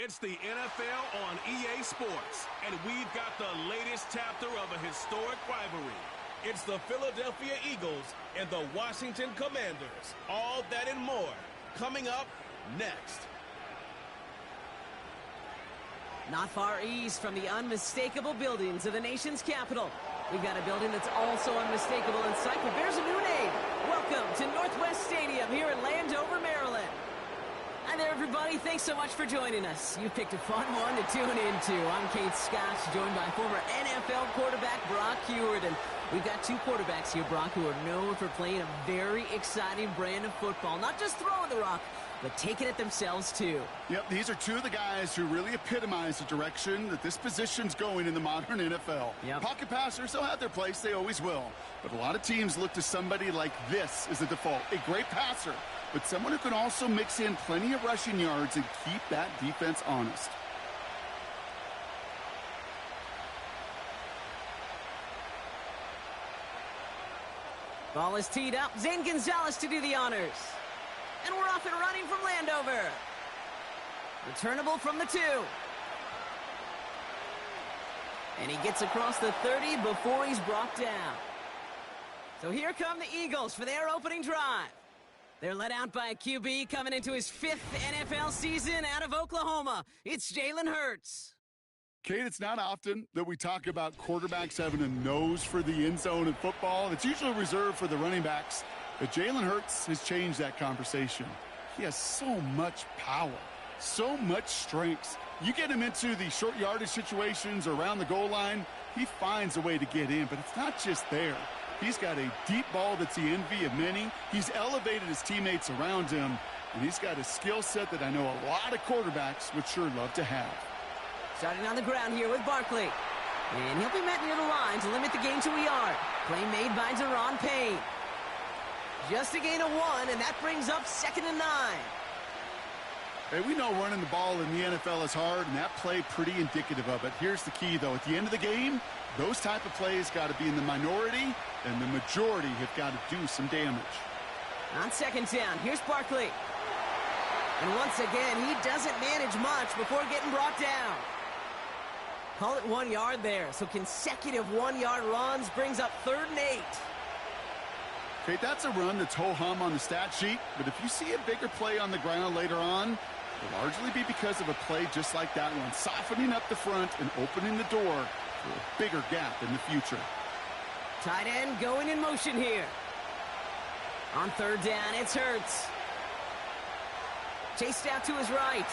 It's the NFL on EA Sports, and we've got the latest chapter of a historic rivalry. It's the Philadelphia Eagles and the Washington Commanders. All that and more coming up next. Not far east from the unmistakable buildings of the nation's capital, we've got a building that's also unmistakable in sight, but bears a new name. Welcome to Northwest Stadium here in Landover, Maryland. Hi there, everybody. Thanks so much for joining us. You picked a fun one to tune into. I'm Kate Scott, joined by former NFL quarterback Brock Huard. And we've got two quarterbacks here, Brock, who are known for playing a very exciting brand of football. Not just throwing the rock, but taking it themselves, too. Yep, these are two of the guys who really epitomize the direction that this position's going in the modern NFL. Yep. Pocket passers, they'll have their place. They always will. But a lot of teams look to somebody like this as a default. A great passer, but someone who can also mix in plenty of rushing yards and keep that defense honest. Ball is teed up. Zane Gonzalez to do the honors. And we're off and running from Landover. Returnable from the 2. And he gets across the 30 before he's brought down. So here come the Eagles for their opening drive. They're led out by a QB coming into his 5th NFL season out of Oklahoma. It's Jalen Hurts. Kate, it's not often that we talk about quarterbacks having a nose for the end zone in football. It's usually reserved for the running backs. But Jalen Hurts has changed that conversation. He has so much power, so much strength. You get him into the short yardage situations or around the goal line, he finds a way to get in. But it's not just there. He's got a deep ball that's the envy of many. He's elevated his teammates around him. And he's got a skill set that I know a lot of quarterbacks would sure love to have. Starting on the ground here with Barkley. And he'll be met near the line to limit the gain to a yard. Play made by Deron Payne. Just a gain of 1, and that brings up 2nd and 9. Hey, we know running the ball in the NFL is hard, and that play pretty indicative of it. Here's the key, though. At the end of the game, those type of plays got to be in the minority, and the majority have got to do some damage. On 2nd down, here's Barkley. And once again, he doesn't manage much before getting brought down. Call it 1 yard there, so consecutive 1-yard runs brings up 3rd and 8. Okay, that's a run that's ho-hum on the stat sheet, but if you see a bigger play on the ground later on, it'll largely be because of a play just like that one, softening up the front and opening the door for a bigger gap in the future. Tight end going in motion here. On 3rd down, it's Hurts. Chased out to his right.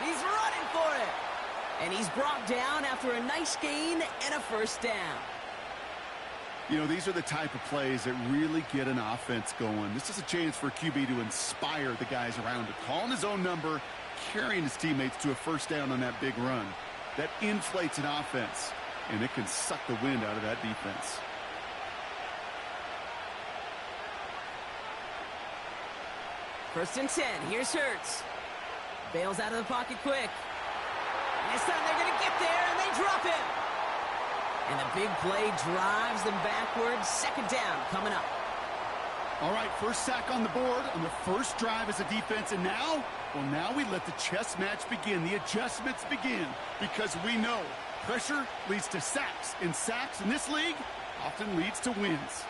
He's running for it. And he's brought down after a nice gain and a 1st down. You know, these are the type of plays that really get an offense going. This is a chance for QB to inspire the guys around him. Calling his own number, carrying his teammates to a 1st down on that big run. That inflates an offense, and it can suck the wind out of that defense. First and 10. Here's Hurts. Bails out of the pocket quick. And this time they're going to get there, and they drop him. And the big play drives them backwards. 2nd down coming up. All right, first sack on the board on the first drive as a defense. And now, well, now we let the chess match begin. The adjustments begin because we know pressure leads to sacks. And sacks in this league often leads to wins.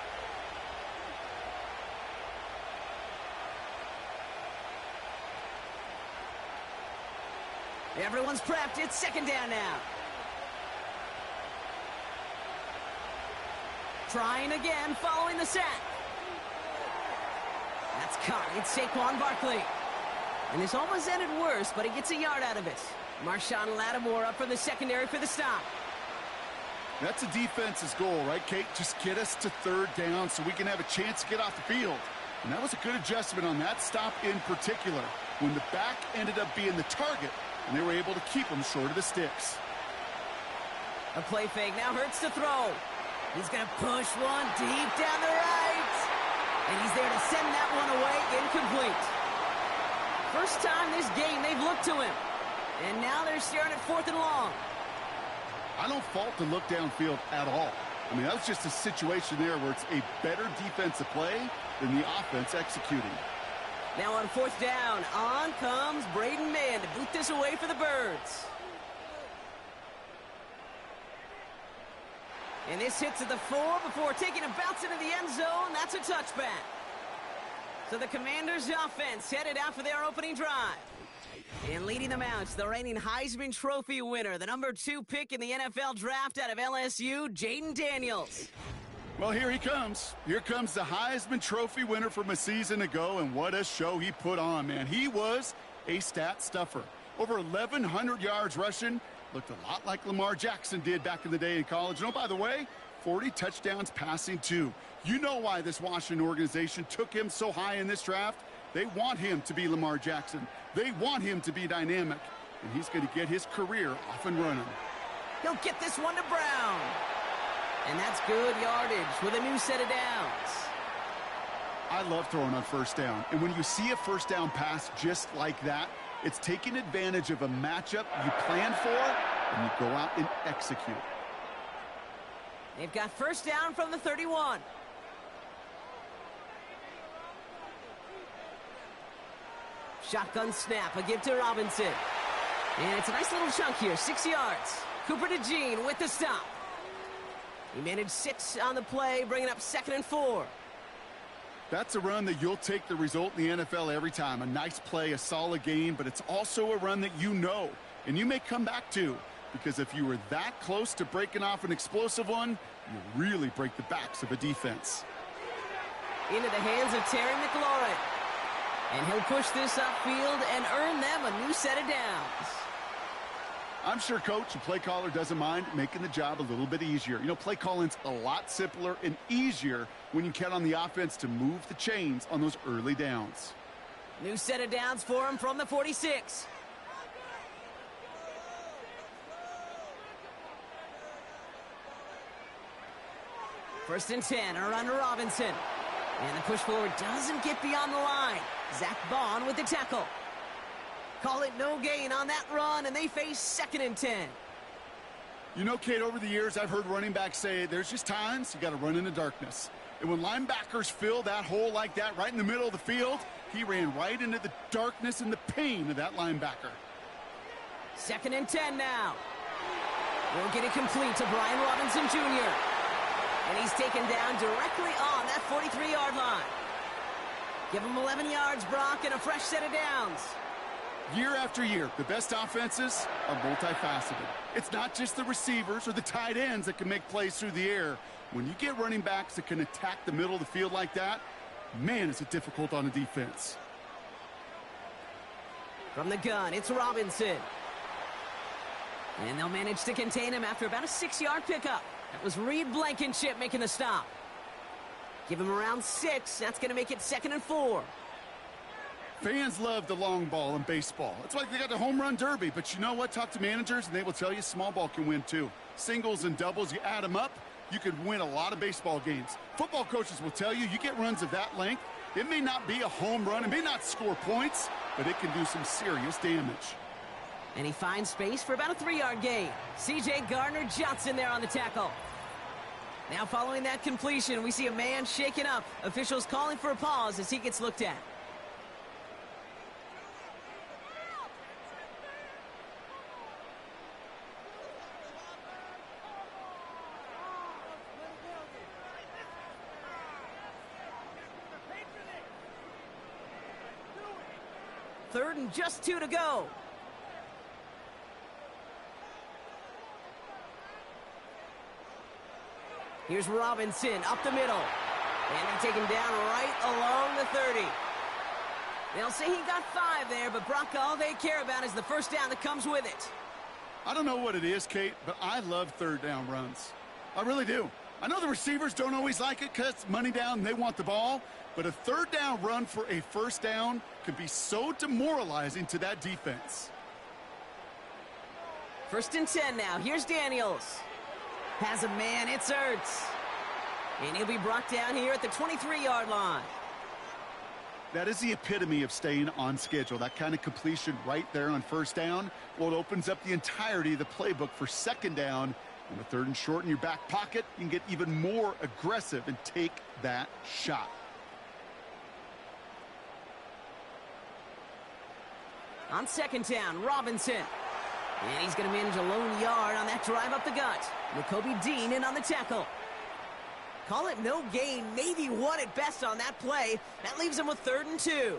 Everyone's prepped. It's 2nd down now. Trying again, following the sack. That's caught. It's Saquon Barkley. And this almost ended worse, but he gets a yard out of it. Marshawn Lattimore up from the secondary for the stop. That's a defense's goal, right, Kate? Just get us to 3rd down so we can have a chance to get off the field. And that was a good adjustment on that stop in particular, when the back ended up being the target, and they were able to keep him short of the sticks. A play fake. Now Hurts to throw. He's going to push one deep down the right. And he's there to send that one away, incomplete. First time this game they've looked to him. And now they're staring at 4th and long. I don't fault the look downfield at all. I mean, that was just a situation there where it's a better defensive play than the offense executing. Now on 4th down, on comes Braden Mann to boot this away for the Birds. And this hits at the 4 before taking a bounce into the end zone. That's a touchback. So the Commanders' offense headed out for their opening drive. And leading them out, the reigning Heisman Trophy winner, the number 2 pick in the NFL draft out of LSU, Jaden Daniels. Well, here he comes. Here comes the Heisman Trophy winner from a season ago, and what a show he put on, man. He was a stat stuffer. Over 1,100 yards rushing. Looked a lot like Lamar Jackson did back in the day in college. And oh, by the way, 40 touchdowns passing too. You know why this Washington organization took him so high in this draft? They want him to be Lamar Jackson. They want him to be dynamic. And he's going to get his career off and running. He'll get this one to Brown. And that's good yardage with a new set of downs. I love throwing on first down. And when you see a first down pass just like that, it's taking advantage of a matchup you plan for, and you go out and execute. They've got first down from the 31. Shotgun snap, a give to Robinson. And it's a nice little chunk here, 6 yards. Cooper to Jean with the stop. He managed 6 on the play, bringing up 2nd and 4. That's a run that you'll take the result in the NFL every time. A nice play, a solid game, but it's also a run that you know, and you may come back to, because if you were that close to breaking off an explosive one, you really break the backs of a defense. Into the hands of Terry McLaurin. And he'll push this upfield and earn them a new set of downs. I'm sure coach and play caller doesn't mind making the job a little bit easier. You know, play calling's a lot simpler and easier when you count on the offense to move the chains on those early downs. New set of downs for him from the 46. First and 10, a run to Robinson. And the push forward doesn't get beyond the line. Zach Bond with the tackle. Call it no gain on that run, and they face 2nd and 10. You know, Kate, over the years, I've heard running backs say there's just times you got to run in the darkness. And when linebackers fill that hole like that right in the middle of the field, he ran right into the darkness and the pain of that linebacker. 2nd and 10 now. We'll get it complete to Brian Robinson Jr. And he's taken down directly on that 43-yard line. Give him 11 yards, Brock, and a fresh set of downs. Year after year, the best offenses are multifaceted. It's not just the receivers or the tight ends that can make plays through the air. When you get running backs that can attack the middle of the field like that, man, is it difficult on a defense. From the gun, it's Robinson. And they'll manage to contain him after about a 6-yard pickup. That was Reed Blankenship making the stop. Give him around 6. That's going to make it 2nd and 4. Fans love the long ball in baseball. It's like they got the home run derby. But you know what? Talk to managers, and they will tell you small ball can win too. Singles and doubles, you add them up, you could win a lot of baseball games. Football coaches will tell you, you get runs of that length, it may not be a home run, it may not score points, but it can do some serious damage. And he finds space for about a 3-yard gain. C.J. Gardner-Johnson there on the tackle. Now following that completion, we see a man shaken up. Officials calling for a pause as he gets looked at. Third and just 2 to go. Here's Robinson up the middle. And they're taken down right along the 30. They'll say he got 5 there, but Brock, all they care about is the first down that comes with it. I don't know what it is, Kate, but I love third down runs. I really do. I know the receivers don't always like it because it's money down and they want the ball, but a third down run for a first down can be so demoralizing to that defense. First and 10 now. Here's Daniels. Has a man, it's Ertz. And he'll be brought down here at the 23-yard line. That is the epitome of staying on schedule. That kind of completion right there on first down. Well, it opens up the entirety of the playbook for second down. And with 3rd and short in your back pocket, you can get even more aggressive and take that shot. On second down, Robinson. And he's going to manage a lone yard on that drive up the gut. Nakobe Dean in on the tackle. Call it no gain, maybe one at best on that play. That leaves him with 3rd and 2.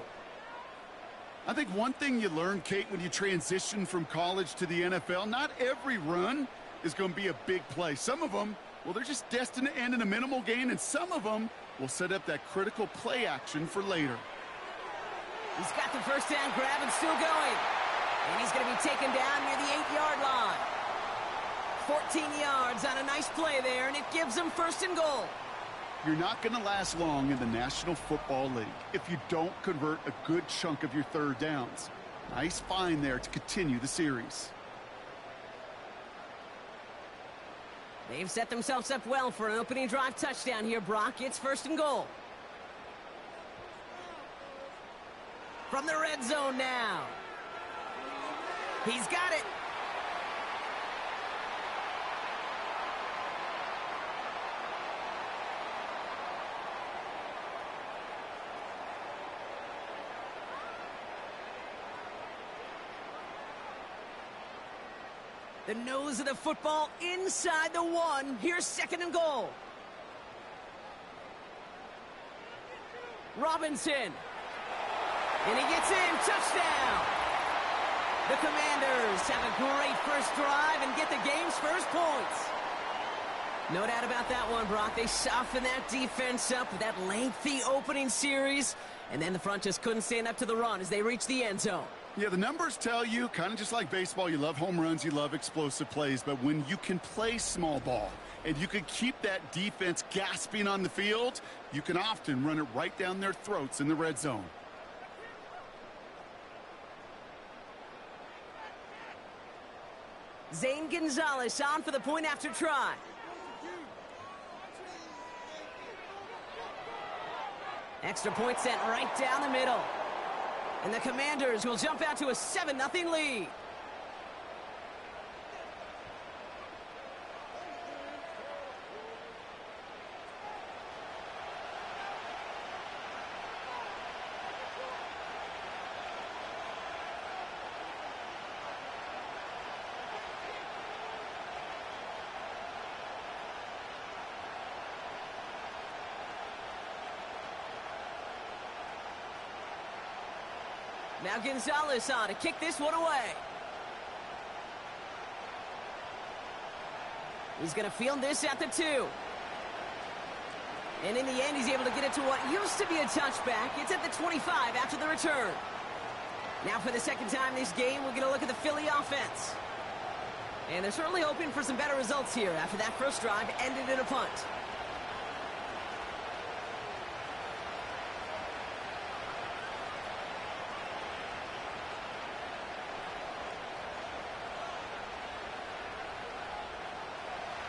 I think one thing you learn, Kate, when you transition from college to the NFL, not every run is going to be a big play. Some of them, well, they're just destined to end in a minimal gain, and some of them will set up that critical play action for later. He's got the first down grab and still going. And he's going to be taken down near the 8-yard line. 14 yards on a nice play there, and it gives him 1st and goal. You're not going to last long in the National Football League if you don't convert a good chunk of your 3rd downs. Nice find there to continue the series. They've set themselves up well for an opening drive touchdown here, Brock. It's 1st and goal. From the red zone now. He's got it. The nose of the football inside the 1. Here's 2nd and goal. Robinson. And he gets in. Touchdown. The Commanders have a great first drive and get the game's first points. No doubt about that one, Brock. They softened that defense up with that lengthy opening series, and then the front just couldn't stand up to the run as they reached the end zone. Yeah, the numbers tell you, kind of just like baseball, you love home runs, you love explosive plays, but when you can play small ball and you can keep that defense gasping on the field, you can often run it right down their throats in the red zone. Zane Gonzalez on for the point after try. Extra point sent right down the middle. And the Commanders will jump out to a 7-0 lead. Now Gonzalez on to kick this one away. He's going to field this at the 2. And in the end, he's able to get it to what used to be a touchback. It's at the 25 after the return. Now for the second time this game, we're going to look at the Philly offense. And they're certainly hoping for some better results here after that first drive ended in a punt.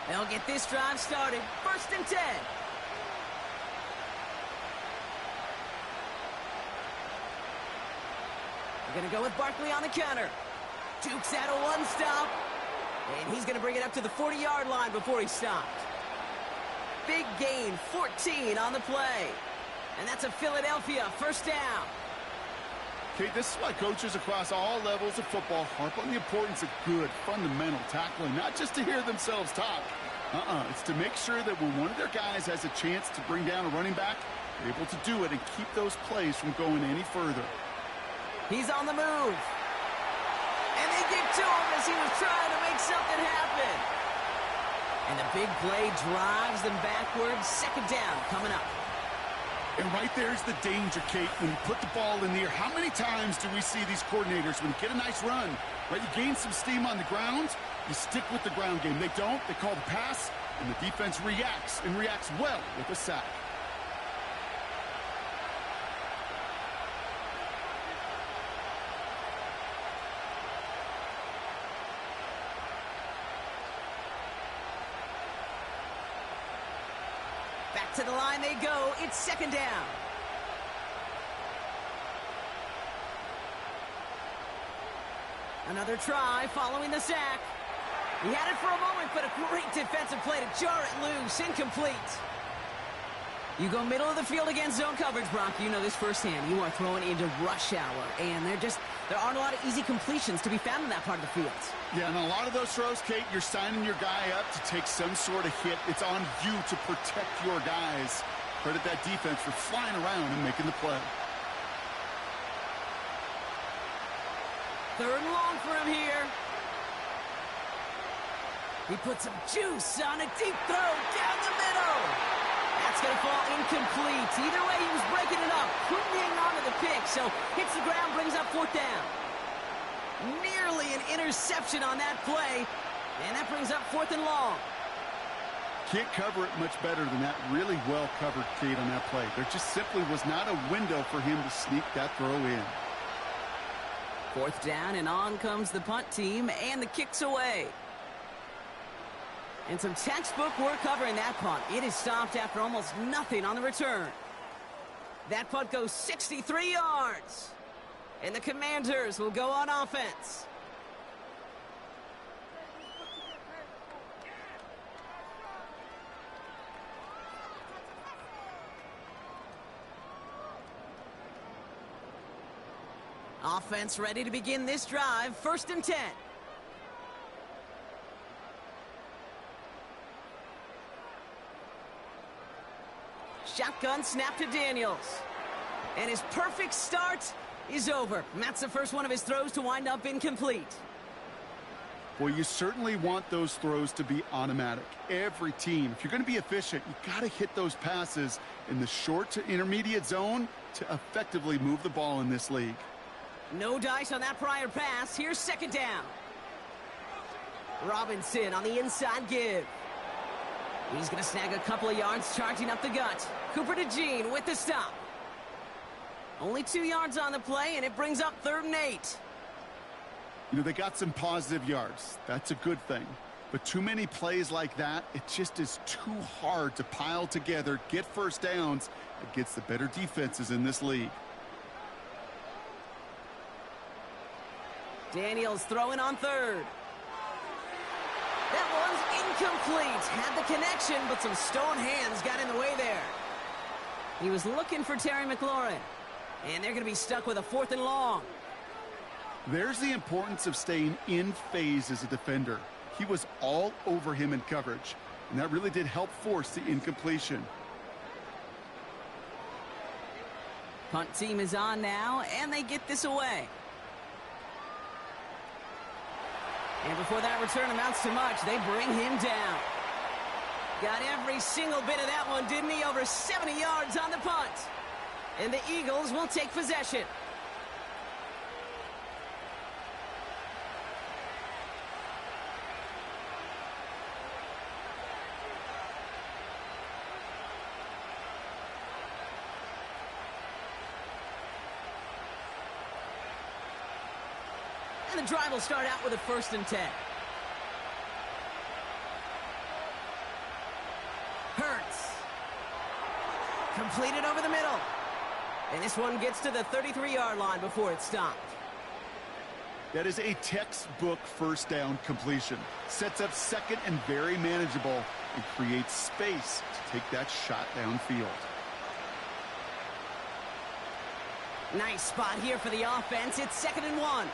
They'll get this drive started. 1st and 10. They're going to go with Barkley on the counter. Jukes out a 1-stop. And he's going to bring it up to the 40-yard line before he stopped. Big gain, 14 on the play. And that's a Philadelphia 1st down. Kate, this is why coaches across all levels of football harp on the importance of good, fundamental tackling, not just to hear themselves talk. It's to make sure that when one of their guys has a chance to bring down a running back, they're able to do it and keep those plays from going any further. He's on the move. And they get to him as he was trying to make something happen. And the big play drives them backwards. 2nd down coming up. And right there's the danger, Kate, when you put the ball in the air. How many times do we see these coordinators, when you get a nice run, right, you gain some steam on the ground, you stick with the ground game. They don't, they call the pass, and the defense reacts, and reacts well with a sack. Back to the line they go. It's 2nd down. Another try following the sack. He had it for a moment, but a great defensive play to jar it loose. Incomplete. You go middle of the field against zone coverage, Brock. You know this firsthand. You are throwing into rush hour, and they're just There aren't a lot of easy completions to be found in that part of the field. Yeah, and a lot of those throws, Kate, you're signing your guy up to take some sort of hit. It's on you to protect your guys. Credit that defense for flying around and making the play. Third and long for him here. He put some juice on a deep throw down the middle. That's going to fall incomplete. Either way, he was breaking it up. Couldn't hang on to the pick, so hits the ground, brings up fourth down. Nearly an interception on that play, and that brings up fourth and long. Can't cover it much better than that. Really well covered, Kate, on that play. There just simply was not a window for him to sneak that throw in. Fourth down, and on comes the punt team, and the kick's away. And some textbook work covering that punt. It is stopped after almost nothing on the return. That punt goes 63 yards. And the Commanders will go on offense. Offense ready to begin this drive. 1st and 10. Shotgun snap to Daniels. And his perfect start is over. And that's the first one of his throws to wind up incomplete. Well, you certainly want those throws to be automatic. Every team, if you're going to be efficient, you got to hit those passes in the short to intermediate zone to effectively move the ball in this league. No dice on that prior pass. Here's 2nd down. Robinson on the inside give. He's going to snag a couple of yards charging up the gut. Cooper to Jean with the stop. Only 2 yards on the play, and it brings up 3rd and 8. You know, they got some positive yards. That's a good thing. But too many plays like that, it just is too hard to pile together, get first downs against the better defenses in this league. Daniels throwing on 3rd. That one's incomplete. Had the connection, but some stone hands got in the way there. He was looking for Terry McLaurin. And they're going to be stuck with a 4th and long. There's the importance of staying in phase as a defender. He was all over him in coverage, and that really did help force the incompletion. Punt team is on now, and they get this away. And before that return amounts to much, they bring him down. Got every single bit of that one, didn't he? Over 70 yards on the punt. And the Eagles will take possession. And the drive will start out with a 1st and 10. Hurts. Completed over the middle. And this one gets to the 33-yard line before it's stopped. That is a textbook first down completion. Sets up 2nd and very manageable and creates space to take that shot downfield. Nice spot here for the offense. It's 2nd and 1.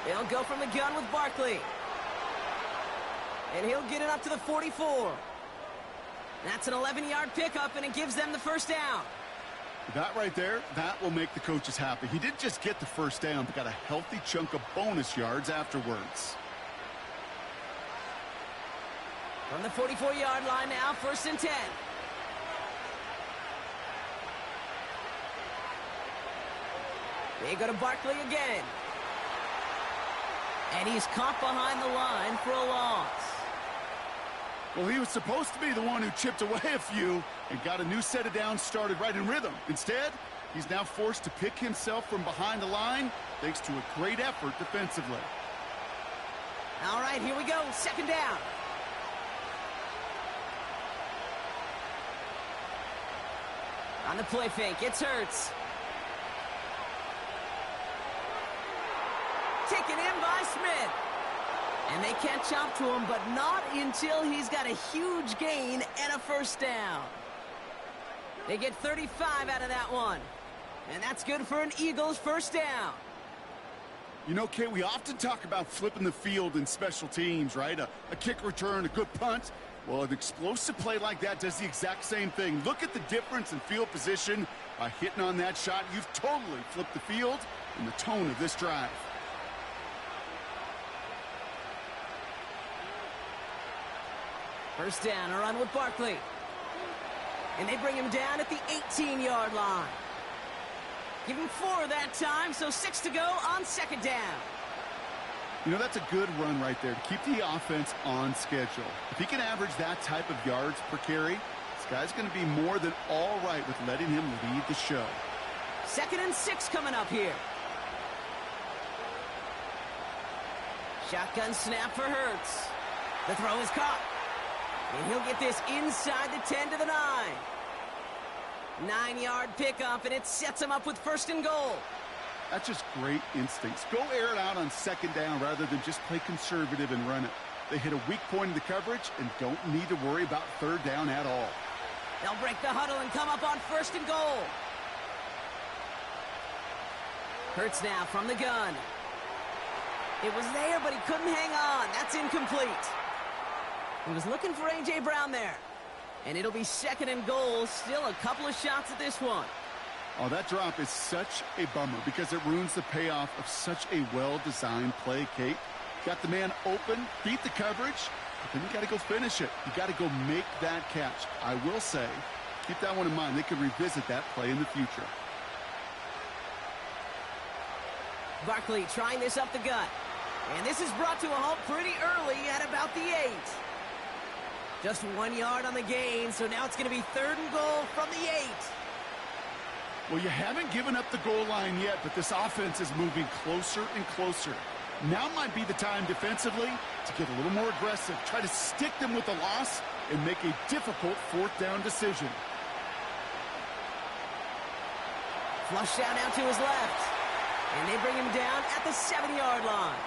They'll go from the gun with Barkley. And he'll get it up to the 44. That's an 11-yard pickup, and it gives them the 1st down. That right there, that will make the coaches happy. He didn't just get the 1st down, but got a healthy chunk of bonus yards afterwards. From the 44-yard line now, 1st and 10. They go to Barkley again. And he's caught behind the line for a loss. Well, he was supposed to be the one who chipped away a few and got a new set of downs started right in rhythm. Instead, he's now forced to pick himself from behind the line thanks to a great effort defensively. All right, here we go. 2nd down. On the play fake, it's Hurts. Taken in by Smith. And they catch up to him, but not until he's got a huge gain and a 1st down. They get 35 out of that one. And that's good for an Eagles first down. You know, Kate, we often talk about flipping the field in special teams, right? A kick return, a good punt. Well, an explosive play like that does the exact same thing. Look at the difference in field position. By hitting on that shot, you've totally flipped the field and the tone of this drive. First down, a run with Barkley. And they bring him down at the 18-yard line. Give him 4 that time, so 6 to go on second down. You know, that's a good run right there to keep the offense on schedule. If he can average that type of yards per carry, this guy's going to be more than all right with letting him lead the show. 2nd and 6 coming up here. Shotgun snap for Hurts. The throw is caught. And he'll get this inside the 10 to the 9. 9-yard pickup, and it sets him up with 1st and goal. That's just great instincts. Go air it out on 2nd down rather than just play conservative and run it. They hit a weak point in the coverage and don't need to worry about 3rd down at all. They'll break the huddle and come up on 1st and goal. Hurts now from the gun. It was there, but he couldn't hang on. That's incomplete. He was looking for A.J. Brown there. And it'll be 2nd and goal. Still a couple of shots at this one. Oh, that drop is such a bummer because it ruins the payoff of such a well-designed play, Kate. Got the man open, beat the coverage, but then you got to go finish it. You got to go make that catch. I will say, keep that one in mind. They could revisit that play in the future. Barkley trying this up the gut. And this is brought to a halt pretty early at about the 8. Just 1 yard on the gain, so now it's going to be 3rd and goal from the 8. Well, you haven't given up the goal line yet, but this offense is moving closer and closer. Now might be the time defensively to get a little more aggressive, try to stick them with the loss, and make a difficult 4th down decision. Flush down now to his left. And they bring him down at the 7-yard line.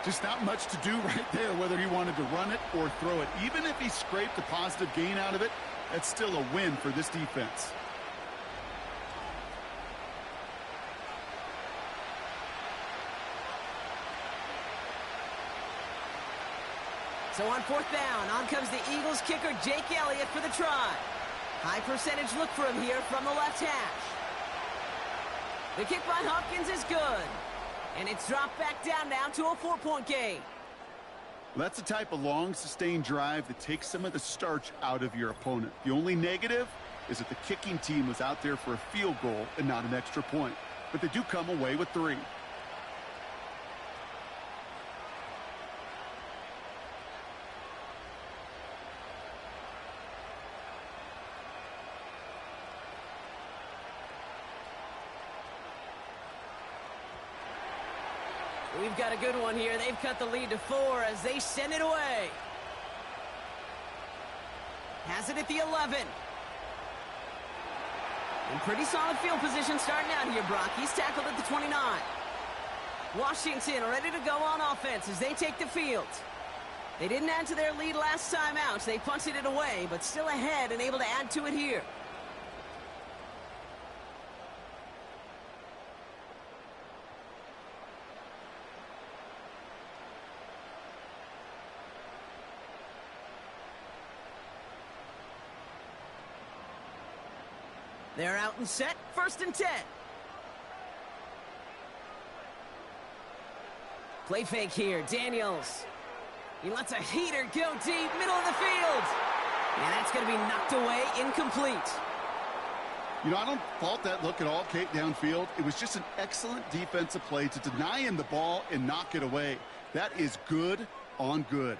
Just not much to do right there, whether he wanted to run it or throw it. Even if he scraped a positive gain out of it, that's still a win for this defense. So on 4th down, on comes the Eagles kicker, Jake Elliott, for the try. High percentage look for him here from the left hash. The kick by Hopkins is good. And it's dropped back down now to a 4-point game. That's the type of long, sustained drive that takes some of the starch out of your opponent. The only negative is that the kicking team was out there for a field goal and not an extra point. But they do come away with 3. We've got a good one here. They've cut the lead to 4 as they send it away. Has it at the 11. In pretty solid field position starting out here, Brock. He's tackled at the 29. Washington ready to go on offense as they take the field. They didn't add to their lead last time out. They punted it away, but still ahead and able to add to it here. They're out and set. 1st and 10. Play fake here. Daniels. He lets a heater go deep. Middle of the field. And that's going to be knocked away. Incomplete. You know, I don't fault that look at all, Kate, downfield. It was just an excellent defensive play to deny him the ball and knock it away. That is good on good.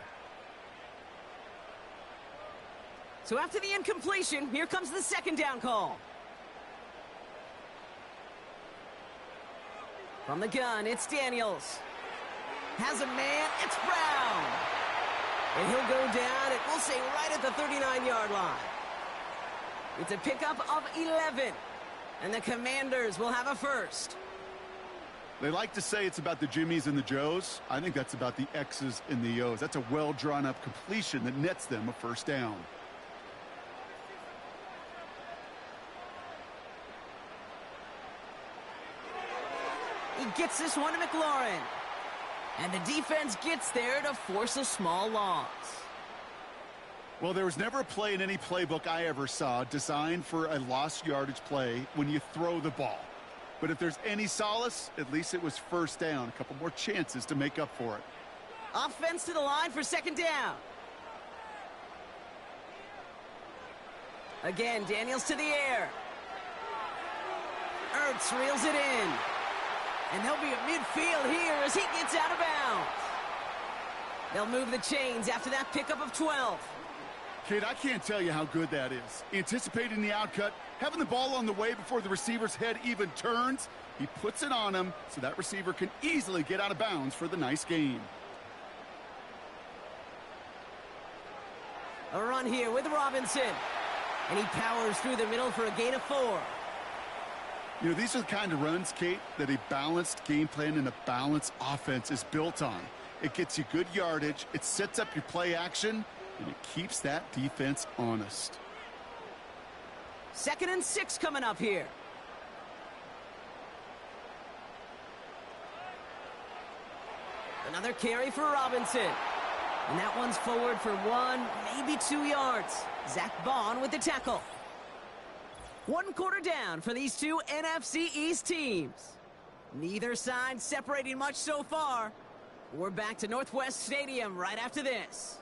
So after the incompletion, here comes the 2nd down call. From the gun, it's Daniels. Has a man, it's Brown. And he'll go down, and we'll say right at the 39-yard line. It's a pickup of 11. And the Commanders will have a first. They like to say it's about the Jimmies and the Joes. I think that's about the X's and the O's. That's a well-drawn-up completion that nets them a first down. He gets this one to McLaurin. And the defense gets there to force a small loss. Well, there was never a play in any playbook I ever saw designed for a lost yardage play when you throw the ball. But if there's any solace, at least it was first down. A couple more chances to make up for it. Offense to the line for second down. Again, Daniels to the air. Ertz reels it in. And they'll be at midfield here as he gets out of bounds. They'll move the chains after that pickup of 12. Kid, I can't tell you how good that is. Anticipating the outcut, having the ball on the way before the receiver's head even turns. He puts it on him so that receiver can easily get out of bounds for the nice gain. A run here with Robinson. And he powers through the middle for a gain of 4. You know, these are the kind of runs, Kate, that a balanced game plan and a balanced offense is built on. It gets you good yardage, it sets up your play action, and it keeps that defense honest. 2nd and 6 coming up here. Another carry for Robinson. And that one's forward for 1, maybe 2 yards. Zach Bond with the tackle. 1 quarter down for these two NFC East teams. Neither side separating much so far. We're back to Northwest Stadium right after this.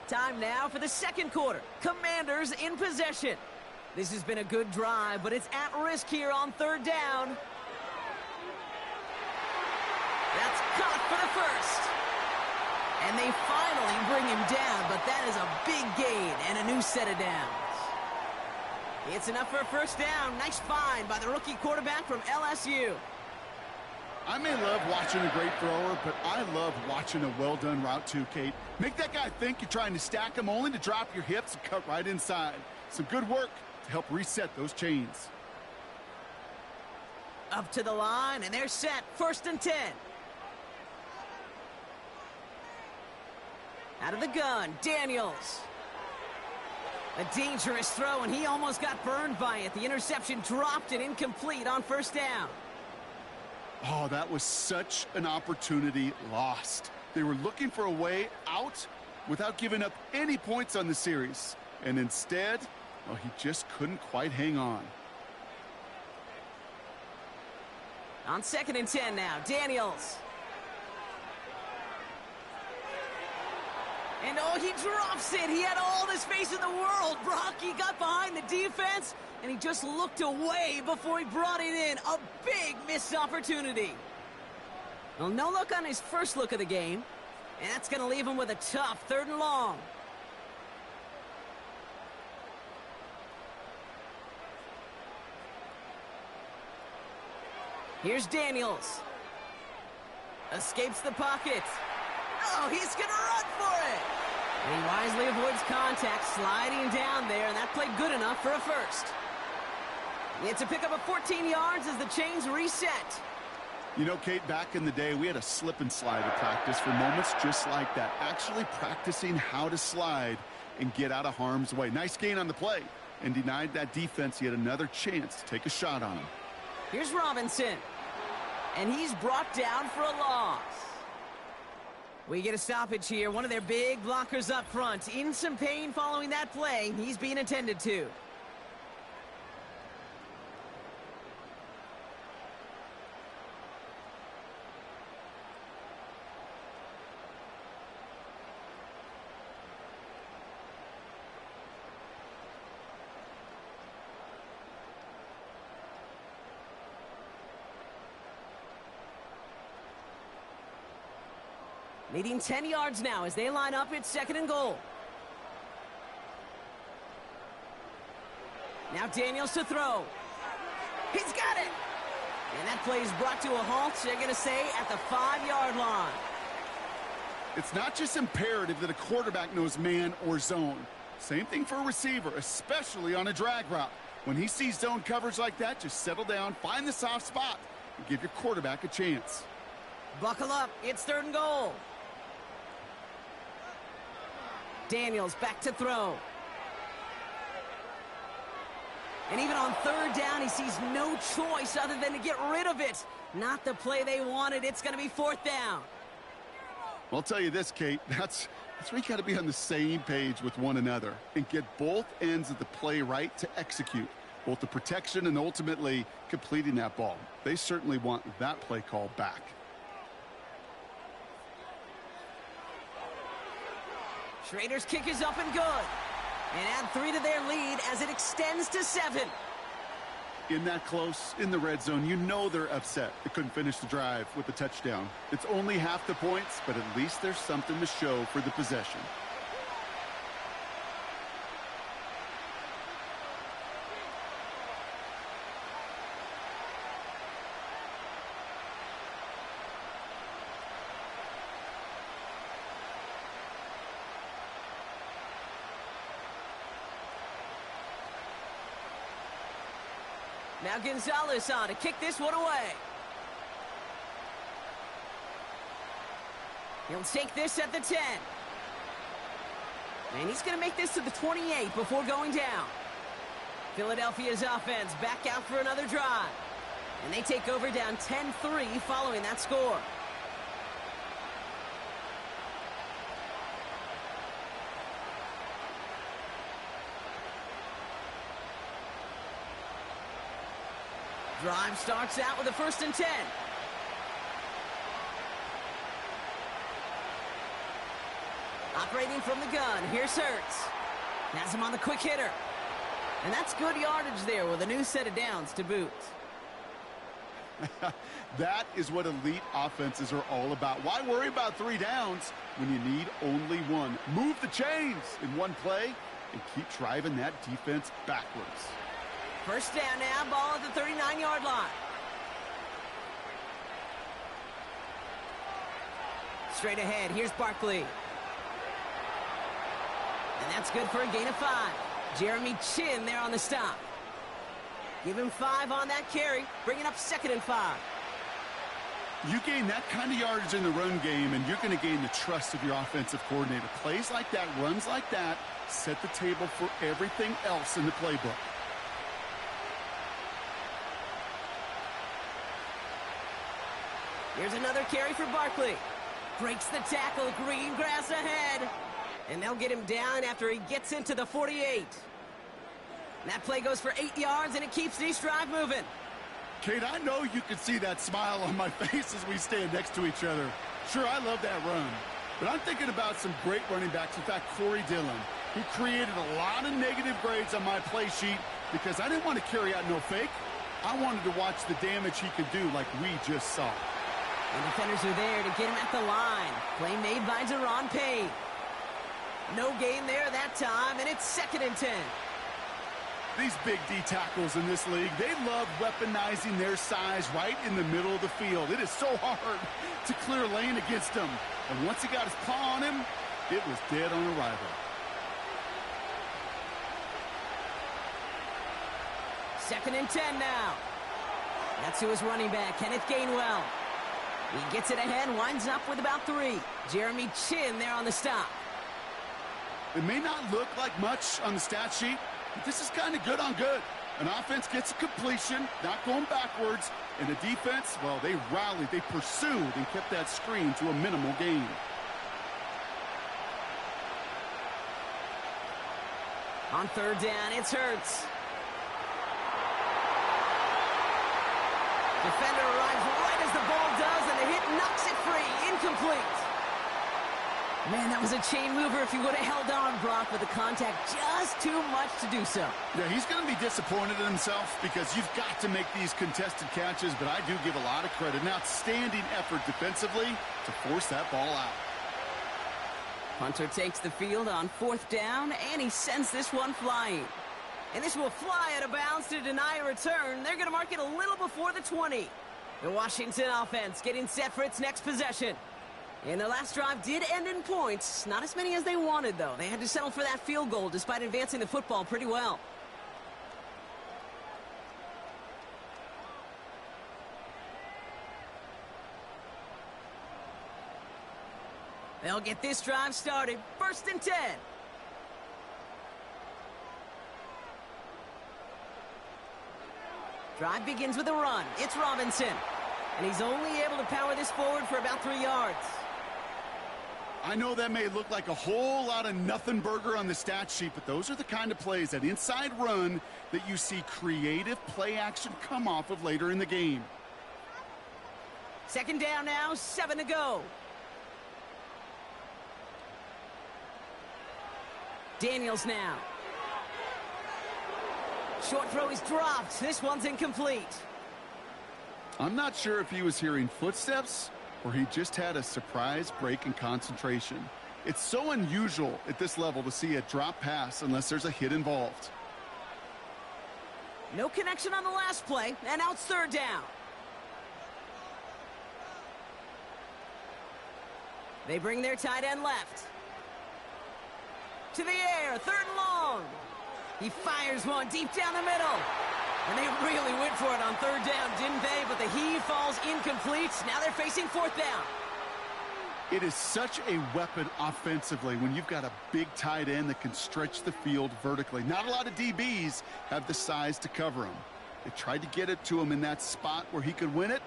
Time now for the second quarter. Commanders in possession. This has been a good drive, but it's at risk here on 3rd down. That's caught for the first. And they finally bring him down, but that is a big gain and a new set of downs. It's enough for a first down. Nice find by the rookie quarterback from LSU. I may love watching a great thrower, but I love watching a well-done route too, Kate. Make that guy think you're trying to stack him only to drop your hips and cut right inside. Some good work to help reset those chains. Up to the line, and they're set. 1st and 10. Out of the gun, Daniels. A dangerous throw, and he almost got burned by it. The interception dropped it incomplete on 1st down. Oh, that was such an opportunity lost. They were looking for a way out without giving up any points on the series. And instead, well, he just couldn't quite hang on. On 2nd and 10 now, Daniels. And oh, he drops it. He had all the space in the world. Brock, he got behind the defense, and he just looked away before he brought it in. A big missed opportunity. Well, no look on his first look of the game, and that's going to leave him with a tough 3rd and long. Here's Daniels. Escapes the pocket. Oh, he's going to run for it. And he wisely avoids contact, sliding down there, and that played good enough for a first. It's a pickup of 14 yards as the chains reset. You know, Kate, back in the day, we had a slip and slide at practice for moments just like that. Actually practicing how to slide and get out of harm's way. Nice gain on the play, and denied that defense yet another chance to take a shot on him. Here's Robinson, and he's brought down for a loss. We get a stoppage here. One of their big blockers up front. In some pain following that play. He's being attended to. Leading 10 yards now as they line up. It's 2nd and goal. Now Daniels to throw. He's got it. And that play is brought to a halt, they're going to say, at the 5-yard line. It's not just imperative that a quarterback knows man or zone. Same thing for a receiver, especially on a drag route. When he sees zone coverage like that, just settle down, find the soft spot, and give your quarterback a chance. Buckle up. It's 3rd and goal. Daniels back to throw. And even on third down, he sees no choice other than to get rid of it. Not the play they wanted. It's going to be fourth down. Well, I'll tell you this, Kate, that's where you got to be on the same page with one another and get both ends of the play right to execute, both the protection and ultimately completing that ball. They certainly want that play call back. Schrader's kick is up and good. And add 3 to their lead as it extends to 7. In that close, in the red zone, you know they're upset. They couldn't finish the drive with a touchdown. It's only half the points, but at least there's something to show for the possession. Now Gonzalez on to kick this one away. He'll take this at the 10. And he's going to make this to the 28 before going down. Philadelphia's offense back out for another drive. And they take over down 10-3 following that score. Drive starts out with a 1st and 10. Operating from the gun, here's Hurts. Has him on the quick hitter. And that's good yardage there with a new set of downs to boot. That is what elite offenses are all about. Why worry about 3 downs when you need only 1? Move the chains in one play and keep driving that defense backwards. First down now, ball at the 39-yard line. Straight ahead, here's Barkley. And that's good for a gain of 5. Jeremy Chin there on the stop. Give him 5 on that carry, bringing up 2nd and 5. You gain that kind of yardage in the run game, and you're going to gain the trust of your offensive coordinator. Plays like that, runs like that, set the table for everything else in the playbook. Here's another carry for Barkley. Breaks the tackle, green grass ahead. And they'll get him down after he gets into the 48. That play goes for 8 yards, and it keeps this drive moving. Kate, I know you can see that smile on my face as we stand next to each other. Sure, I love that run. But I'm thinking about some great running backs. In fact, Corey Dillon, who created a lot of negative grades on my play sheet because I didn't want to carry out no fake. I wanted to watch the damage he could do like we just saw. And defenders are there to get him at the line. Play made by Deron Payne. No gain there that time, and it's 2nd and 10. These big D tackles in this league, they love weaponizing their size right in the middle of the field. It is so hard to clear lane against them. And once he got his paw on him, it was dead on arrival. Second and 10 now. That's who is running back, Kenneth Gainwell. He gets it ahead, winds up with about 3. Jeremy Chin there on the stop. It may not look like much on the stat sheet, but this is kind of good on good. An offense gets a completion, not going backwards, and the defense, well, they rallied, they pursued, and kept that screen to a minimal gain. On third down, it's Hurts. Defender arrives right as the ball does, and the hit knocks it free. Incomplete. Man, that was a chain mover if he would have held on, Brock, but the contact just too much to do so. Yeah, he's going to be disappointed in himself because you've got to make these contested catches, but I do give a lot of credit. An outstanding effort defensively to force that ball out. Punter takes the field on fourth down, and he sends this one flying. And this will fly out of bounds to deny a return. They're going to mark it a little before the 20. The Washington offense getting set for its next possession. And their last drive did end in points. Not as many as they wanted, though. They had to settle for that field goal despite advancing the football pretty well. They'll get this drive started. 1st and 10. Drive begins with a run. It's Robinson. And he's only able to power this forward for about 3 yards. I know that may look like a whole lot of nothing burger on the stat sheet, but those are the kind of plays, that inside run, that you see creative play action come off of later in the game. Second down now, 7 to go. Daniels now. Short throw is dropped. This one's incomplete. I'm not sure if he was hearing footsteps or he just had a surprise break in concentration. It's so unusual at this level to see a drop pass unless there's a hit involved. No connection on the last play, and now it's third down. They bring their tight end left. To the air, third and long. He fires one deep down the middle. And they really went for it on third down, didn't they? But the heave falls incomplete. Now they're facing fourth down. It is such a weapon offensively when you've got a big tight end that can stretch the field vertically. Not a lot of DBs have the size to cover him. They tried to get it to him in that spot where he could win it,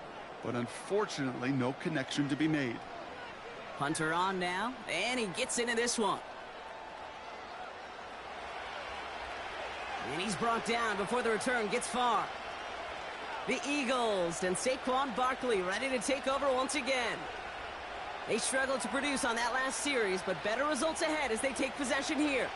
but unfortunately, no connection to be made. Punter on now, and he gets into this one. And he's brought down before the return gets far. The Eagles and Saquon Barkley ready to take over once again. They struggled to produce on that last series, but better results ahead as they take possession here.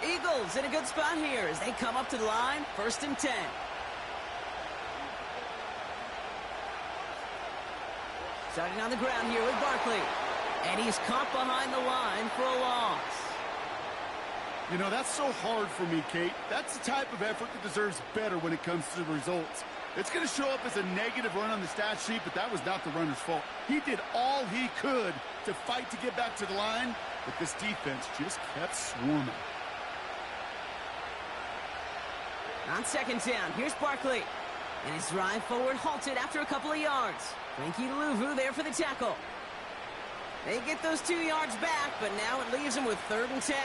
Eagles in a good spot here as they come up to the line, 1st and 10. Starting on the ground here with Barkley. And he's caught behind the line for a loss. You know, that's so hard for me, Kate. That's the type of effort that deserves better when it comes to the results. It's going to show up as a negative run on the stat sheet, but that was not the runner's fault. He did all he could to fight to get back to the line, but this defense just kept swarming. On second down, here's Barkley. And his drive forward halted after a couple of yards. Frankie Louvu there for the tackle. They get those 2 yards back, but now it leaves them with 3rd and 10.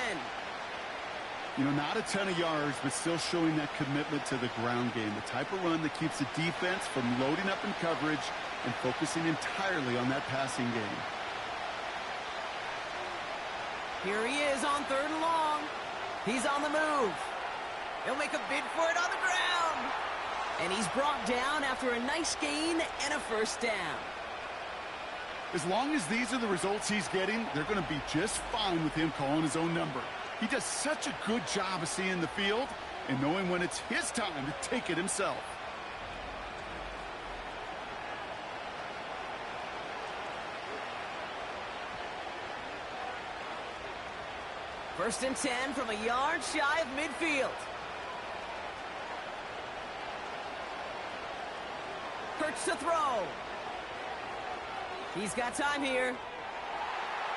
You know, not a ton of yards, but still showing that commitment to the ground game. The type of run that keeps the defense from loading up in coverage and focusing entirely on that passing game. Here he is on 3rd and long. He's on the move. He'll make a bid for it on the ground. And he's brought down after a nice gain and a 1st down. As long as these are the results he's getting, they're going to be just fine with him calling his own number. He does such a good job of seeing the field and knowing when it's his time to take it himself. First and 10 from a yard shy of midfield. Hurts to throw. He's got time here.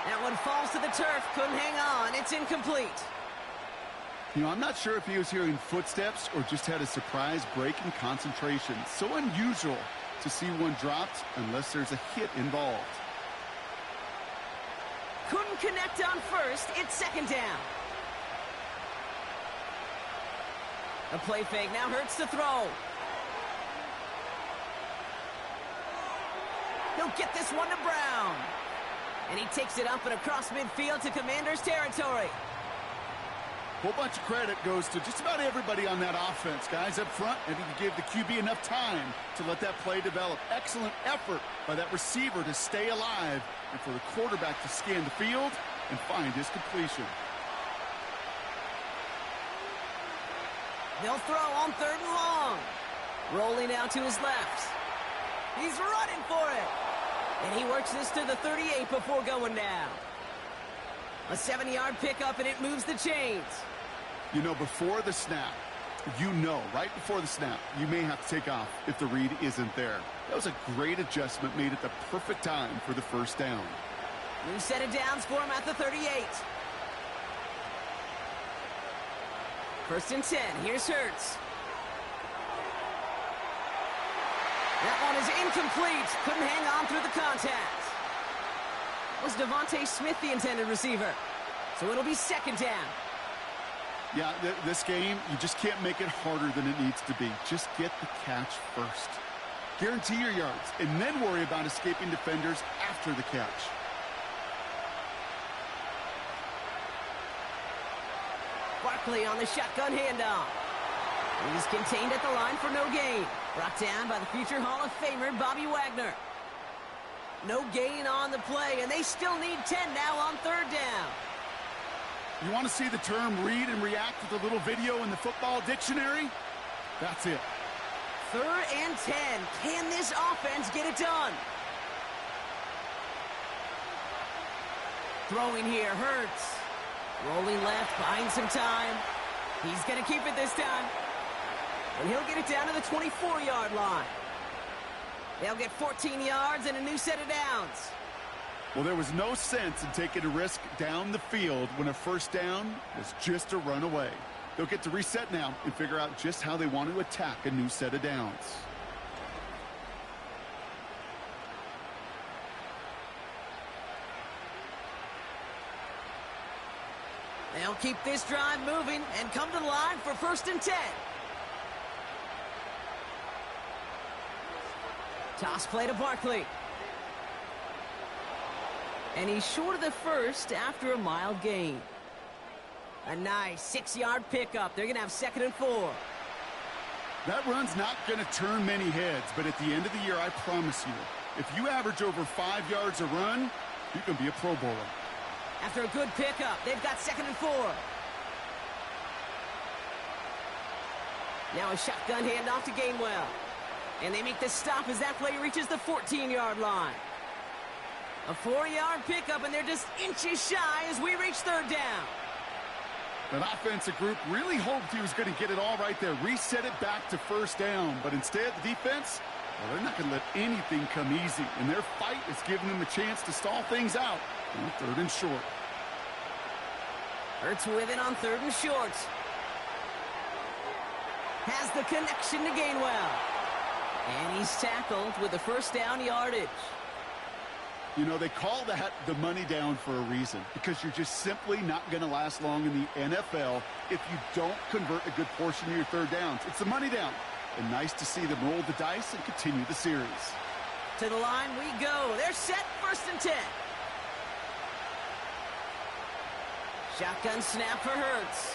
That one falls to the turf. Couldn't hang on. It's incomplete. You know, I'm not sure if he was hearing footsteps or just had a surprise break in concentration. So unusual to see one dropped unless there's a hit involved. Couldn't connect on first. It's 2nd down. A play fake now hurts to throw. He'll get this one to Brown. And he takes it up and across midfield to Commanders territory. A whole bunch of credit goes to just about everybody on that offense. Guys up front, maybe to give the QB enough time to let that play develop. Excellent effort by that receiver to stay alive and for the quarterback to scan the field and find his completion. They'll throw on 3rd and long. Rolling out to his left. He's running for it. And he works this to the 38 before going down. A 70-yard pickup, and it moves the chains. You know, before the snap, right before the snap, you may have to take off if the read isn't there. That was a great adjustment made at the perfect time for the 1st down. New set of downs for him at the 38. 1st and 10. Here's Hurts. That one is incomplete. Couldn't hang on through the contact. Was Devontae Smith the intended receiver? So it'll be second down. Yeah, this game, you just can't make it harder than it needs to be. Just get the catch first. Guarantee your yards, and then worry about escaping defenders after the catch. Barkley on the shotgun handoff. He's contained at the line for no gain. Brought down by the future Hall of Famer, Bobby Wagner. No gain on the play, and they still need 10 now on third down. You want to see the term read and react with a little video in the football dictionary? That's it. 3rd and 10. Can this offense get it done? Throwing here, Hurts. Rolling left, buying some time. He's going to keep it this time. And he'll get it down to the 24-yard line. They'll get 14 yards and a new set of downs. Well, there was no sense in taking a risk down the field when a first down was just a run away. They'll get to reset now and figure out just how they want to attack a new set of downs. They'll keep this drive moving and come to the line for 1st and 10. Toss play to Barkley. And he's short of the first after a mild gain. A nice 6-yard pickup. They're going to have 2nd and 4. That run's not going to turn many heads, but at the end of the year, I promise you, if you average over 5 yards a run, you can be a Pro Bowler. After a good pickup, they've got 2nd and 4. Now a shotgun handoff to Gainwell. And they make the stop as that play reaches the 14-yard line. A 4-yard pickup, and they're just inches shy as we reach third down. That offensive group really hoped he was going to get it all right there, reset it back to first down. But instead, the defense, well, they're not going to let anything come easy. And their fight is giving them a chance to stall things out on 3rd and short. Hurts with it on 3rd and short. Has the connection to Gainwell. And he's tackled with the first down yardage. You know, they call that the money down for a reason, because you're just simply not going to last long in the NFL if you don't convert a good portion of your third downs. It's the money down. And nice to see them roll the dice and continue the series. To the line we go. They're set, 1st and 10. Shotgun snap for Hurts.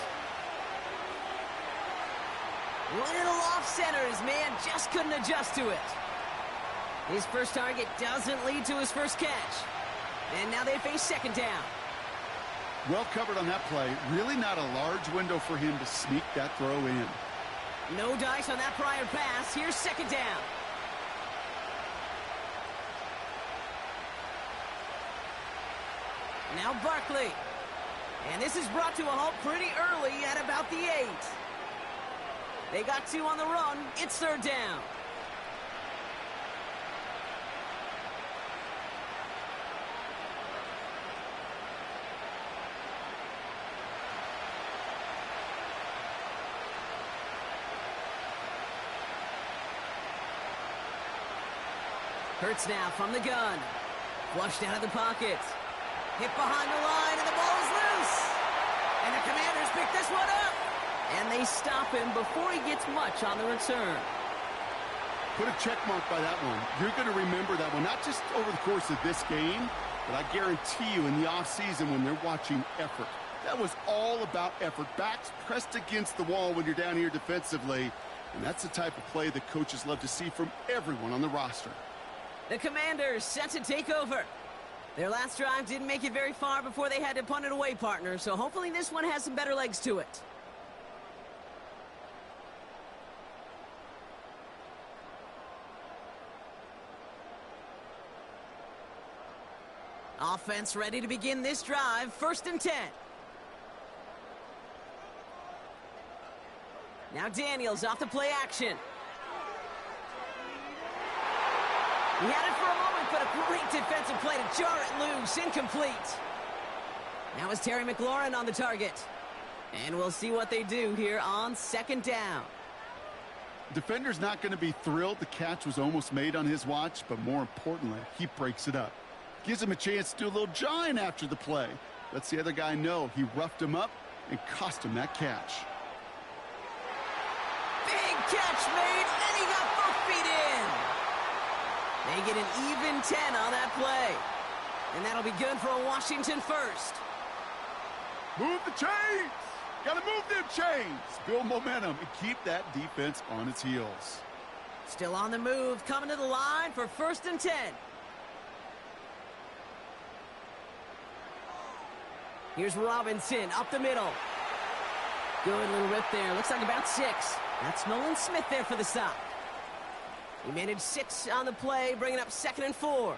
Little off center. His man just couldn't adjust to it. His first target doesn't lead to his first catch. And now they face 2nd down. Well covered on that play. Really not a large window for him to sneak that throw in. No dice on that prior pass. Here's 2nd down. Now Barkley. And this is brought to a halt pretty early at about the 8. They got 2 on the run. It's 3rd down. Hurts now from the gun. Flushed out of the pocket. Hit behind the line, and the ball is loose. And the Commanders pick this one up. And they stop him before he gets much on the return. Put a check mark by that one. You're going to remember that one, not just over the course of this game, but I guarantee you in the offseason when they're watching effort. That was all about effort. Backs pressed against the wall when you're down here defensively. And that's the type of play that coaches love to see from everyone on the roster. The Commanders set to take over. Their last drive didn't make it very far before they had to punt it away, partner. So hopefully this one has some better legs to it. Offense ready to begin this drive. 1st and 10. Now Daniels off the play action. He had it for a moment, but a great defensive play to jar it loose. Incomplete. Now is Terry McLaurin on the target. And we'll see what they do here on 2nd down. Defender's not going to be thrilled the catch was almost made on his watch, but more importantly, he breaks it up. Gives him a chance to do a little jawing after the play. Lets the other guy know he roughed him up and cost him that catch. Big catch made, and he got both feet in. They get an even 10 on that play. And that'll be good for a Washington first. Move the chains! Gotta move them chains! Build momentum and keep that defense on its heels. Still on the move, coming to the line for 1st and 10. Here's Robinson up the middle. Good little rip there. Looks like about 6. That's Nolan Smith there for the stop. He managed 6 on the play, bringing up 2nd and 4.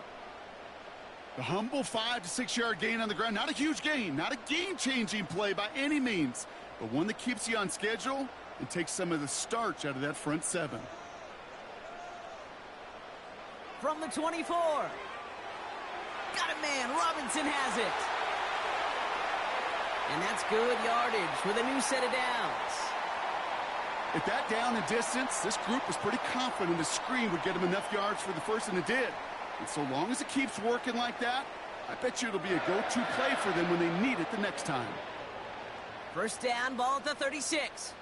The humble 5 to 6 yard gain on the ground. Not a huge gain, not a game-changing play by any means, but one that keeps you on schedule and takes some of the starch out of that front 7. From the 24. Got it, man. Robinson has it. And that's good yardage with a new set of downs. At that down and distance, this group was pretty confident the screen would get him enough yards for the first, and it did. And so long as it keeps working like that, I bet you it'll be a go-to play for them when they need it the next time. First down, ball at the 36.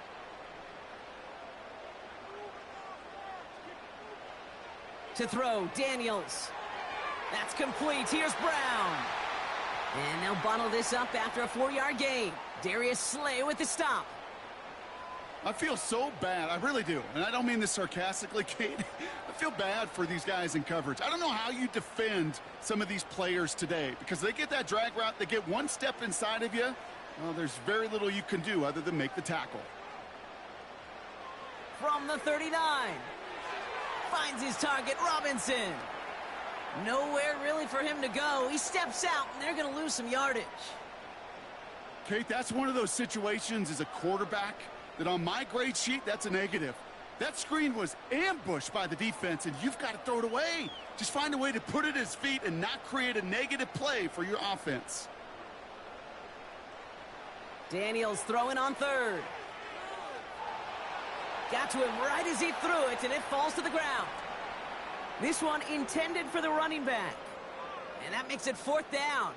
To throw, Daniels. That's complete. Here's Brown. And they'll bottle this up after a 4-yard gain. Darius Slay with the stop. I feel so bad. I really do. And I don't mean this sarcastically, Kate. I feel bad for these guys in coverage. I don't know how you defend some of these players today, because they get that drag route, they get one step inside of you. Well, there's very little you can do other than make the tackle. From the 39. Finds his target, Robinson. Nowhere really for him to go. He steps out, and they're going to lose some yardage. Kate, that's one of those situations as a quarterback that on my grade sheet, that's a negative. That screen was ambushed by the defense, and you've got to throw it away. Just find a way to put it at his feet and not create a negative play for your offense. Daniels throwing on 3rd. Got to him right as he threw it, and it falls to the ground. This one intended for the running back. And that makes it 4th down.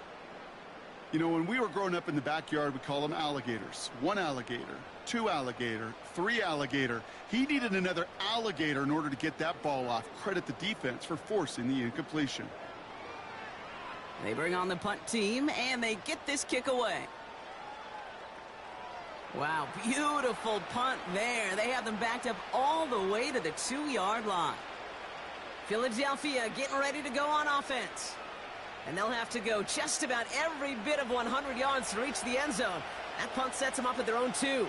You know, when we were growing up in the backyard, we call them alligators. 1 alligator, 2 alligator, 3 alligator. He needed another alligator in order to get that ball off. Credit the defense for forcing the incompletion. They bring on the punt team, and they get this kick away. Wow, beautiful punt there. They have them backed up all the way to the 2-yard line. Philadelphia getting ready to go on offense. And they'll have to go just about every bit of 100 yards to reach the end zone. That punt sets them up at their own 2.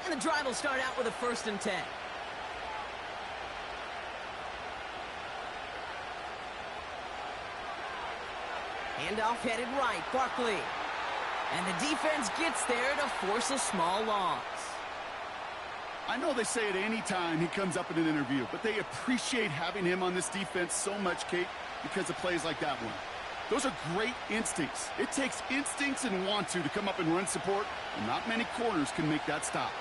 And the drive will start out with a 1st and 10. Handoff headed right, Barkley. And the defense gets there to force a small loss. I know they say it any time he comes up in an interview, but they appreciate having him on this defense so much, Kate, because of plays like that one. Those are great instincts. It takes instincts and want to come up and run support, and not many corners can make that stop.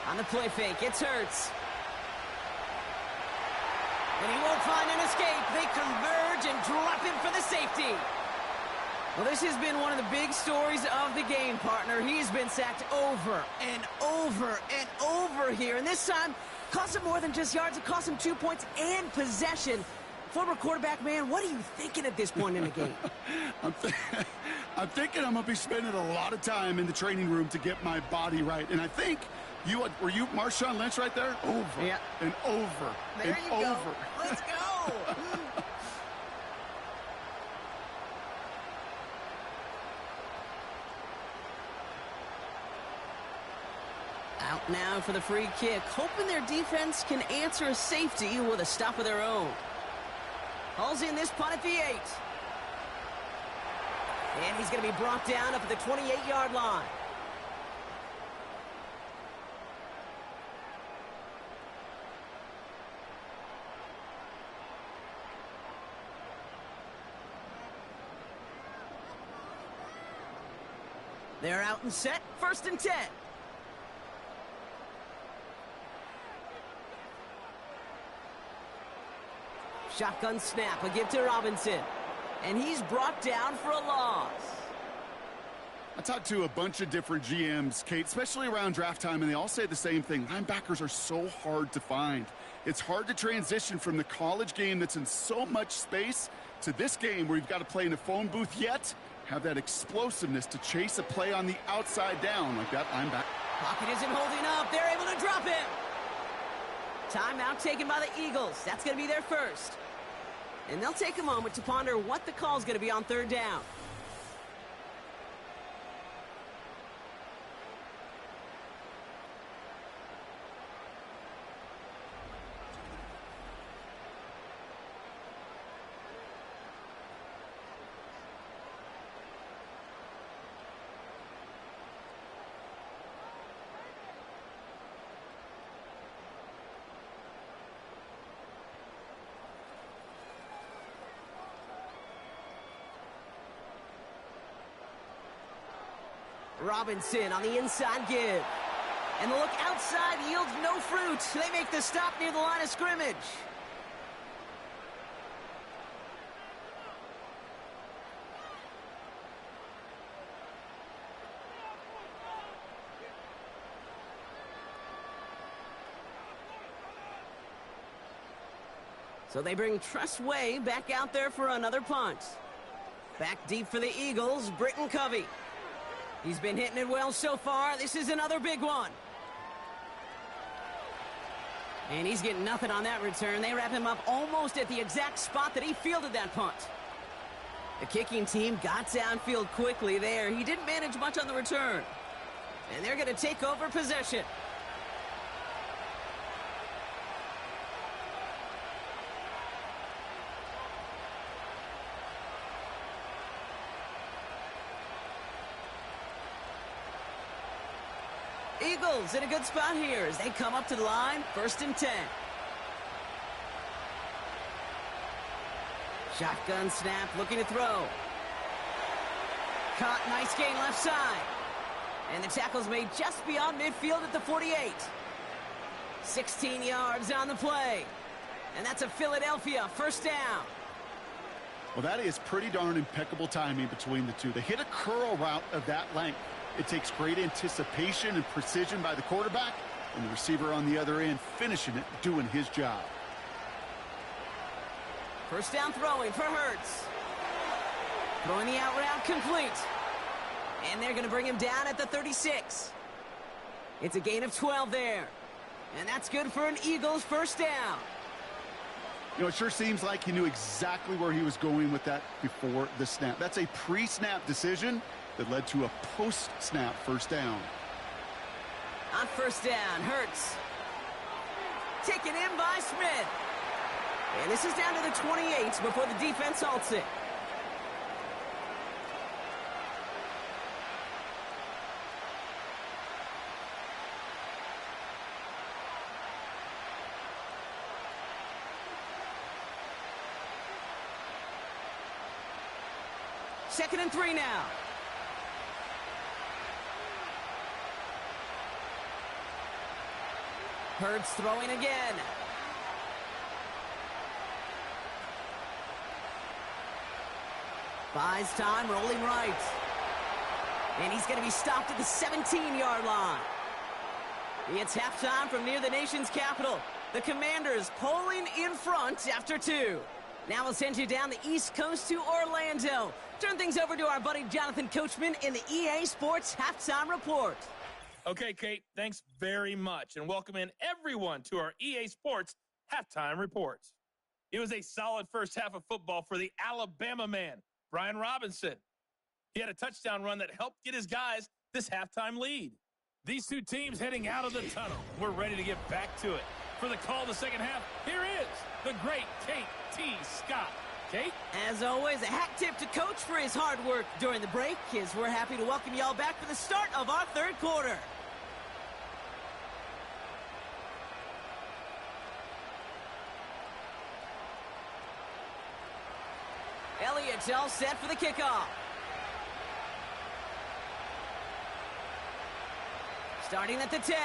On the play fake, it's Hurts. And he won't find an escape. They converge and drop him for the safety. Well, this has been one of the big stories of the game, partner. He's been sacked over and over and over here. And this time, cost him more than just yards. It cost him 2 points and possession. Former quarterback, man, what are you thinking at this point in the game? I'm thinking I'm going to be spending a lot of time in the training room to get my body right. And I think were you Marshawn Lynch right there? Over and over there and you over. Go. Let's go. Out now for the free kick, hoping their defense can answer a safety with a stop of their own. Hauls in this punt at the 8. And he's going to be brought down up at the 28-yard line. They're out and set, 1st and 10. Shotgun snap, a give to Robinson. And he's brought down for a loss. I talked to a bunch of different GMs, Kate, especially around draft time, and they all say the same thing. Linebackers are so hard to find. It's hard to transition from the college game that's in so much space to this game where you've got to play in a phone booth, yet have that explosiveness to chase a play on the outside down like that linebacker. Pocket isn't holding up. They're able to drop him. Timeout taken by the Eagles. That's going to be their first. And they'll take a moment to ponder what the call is going to be on 3rd down. Robinson on the inside give. And the look outside yields no fruit. They make the stop near the line of scrimmage. So they bring Tress Way back out there for another punt. Back deep for the Eagles, Britton Covey. He's been hitting it well so far. This is another big one. And he's getting nothing on that return. They wrap him up almost at the exact spot that he fielded that punt. The kicking team got downfield quickly there. He didn't manage much on the return. And they're going to take over possession. Eagles in a good spot here as they come up to the line, 1st and 10. Shotgun snap, looking to throw. Caught, nice gain left side. And the tackle's made just beyond midfield at the 48. 16 yards on the play. And that's a Philadelphia 1st down. Well, that is pretty darn impeccable timing between the two. They hit a curl route of that length. It takes great anticipation and precision by the quarterback, and the receiver on the other end finishing it, doing his job. 1st down throwing for Hurts. Throwing the out route complete. And they're going to bring him down at the 36. It's a gain of 12 there. And that's good for an Eagles 1st down. You know, it sure seems like he knew exactly where he was going with that before the snap. That's a pre-snap decision that led to a post-snap 1st down. On 1st down, Hurts. Taken in by Smith. And this is down to the 28 before the defense halts it. Second and 3 now. Hurts throwing again. Buys time, rolling right. And he's going to be stopped at the 17-yard line. It's halftime from near the nation's capital. The Commanders pulling in front after 2. Now we'll send you down the East Coast to Orlando. Turn things over to our buddy Jonathan Coachman in the EA Sports Halftime Report. Okay, Kate, thanks very much, and welcome in everyone to our EA Sports Halftime Reports. It was a solid first half of football for the Alabama man, Brian Robinson. He had a touchdown run that helped get his guys this halftime lead. These two teams heading out of the tunnel. We're ready to get back to it. For the call of the second half, here is the great Kate T. Scott. Kate? As always, a hat tip to Coach for his hard work during the break, as we're happy to welcome y'all back for the start of our third quarter. Elliott's all set for the kickoff. Starting at the 10.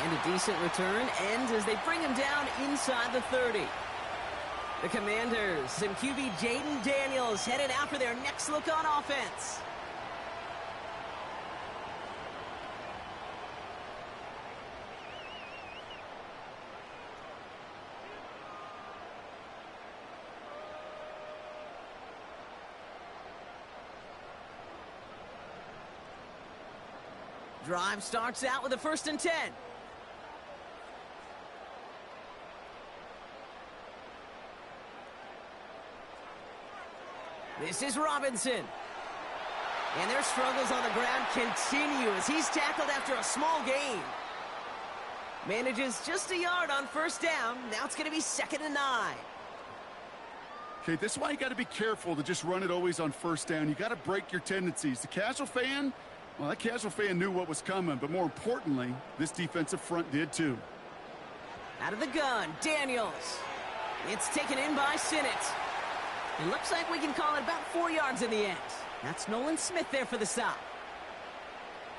And a decent return ends as they bring him down inside the 30. The Commanders and QB Jaden Daniels headed out for their next look on offense. Drive starts out with a 1st and 10. This is Robinson. And their struggles on the ground continue as he's tackled after a small gain. Manages just a yard on 1st down. Now it's going to be 2nd and 9. Okay, this is why you got to be careful to just run it always on 1st down. You got to break your tendencies. The casual fan, well, that casual fan knew what was coming, but more importantly, this defensive front did too. Out of the gun, Daniels. It's taken in by Sinnott. It looks like we can call it about 4 yards in the end. That's Nolan Smith there for the stop.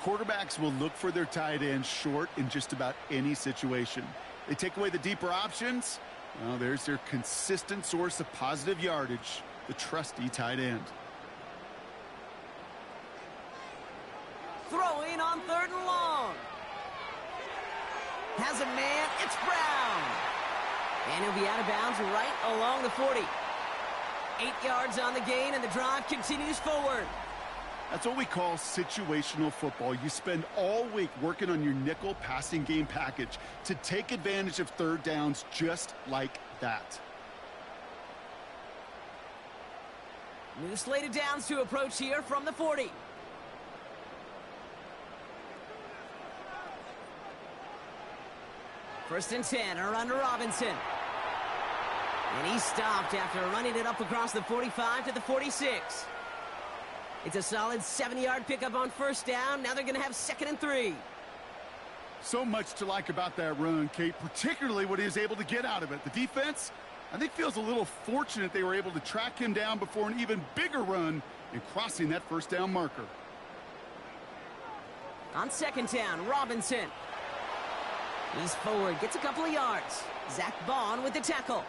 Quarterbacks will look for their tight end short in just about any situation. They take away the deeper options. Well, there's their consistent source of positive yardage, the trusty tight end. Throwing on 3rd and long. Has a man, it's Brown. And he'll be out of bounds right along the 40. 8 yards on the gain, and the drive continues forward. That's what we call situational football. You spend all week working on your nickel passing game package to take advantage of 3rd downs just like that. New slated downs to approach here from the 40. First and 10, a run to Robinson. And he stopped after running it up across the 45 to the 46. It's a solid 7-yard pickup on 1st down. Now they're going to have 2nd and 3. So much to like about that run, Kate, particularly what he was able to get out of it. The defense, I think, feels a little fortunate they were able to track him down before an even bigger run in crossing that 1st down marker. On 2nd down, Robinson. He's forward, gets a couple of yards. Zach Bond with the tackle.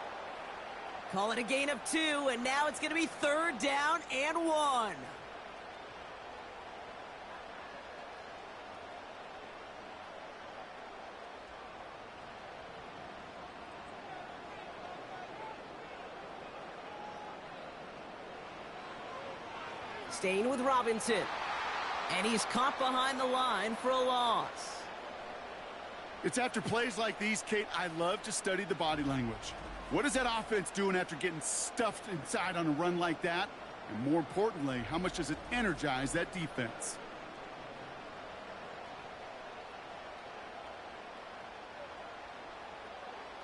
Call it a gain of 2, and now it's going to be 3rd down and 1. Staying with Robinson. And he's caught behind the line for a loss. It's after plays like these, Kate, I love to study the body language. What is that offense doing after getting stuffed inside on a run like that? And more importantly, how much does it energize that defense?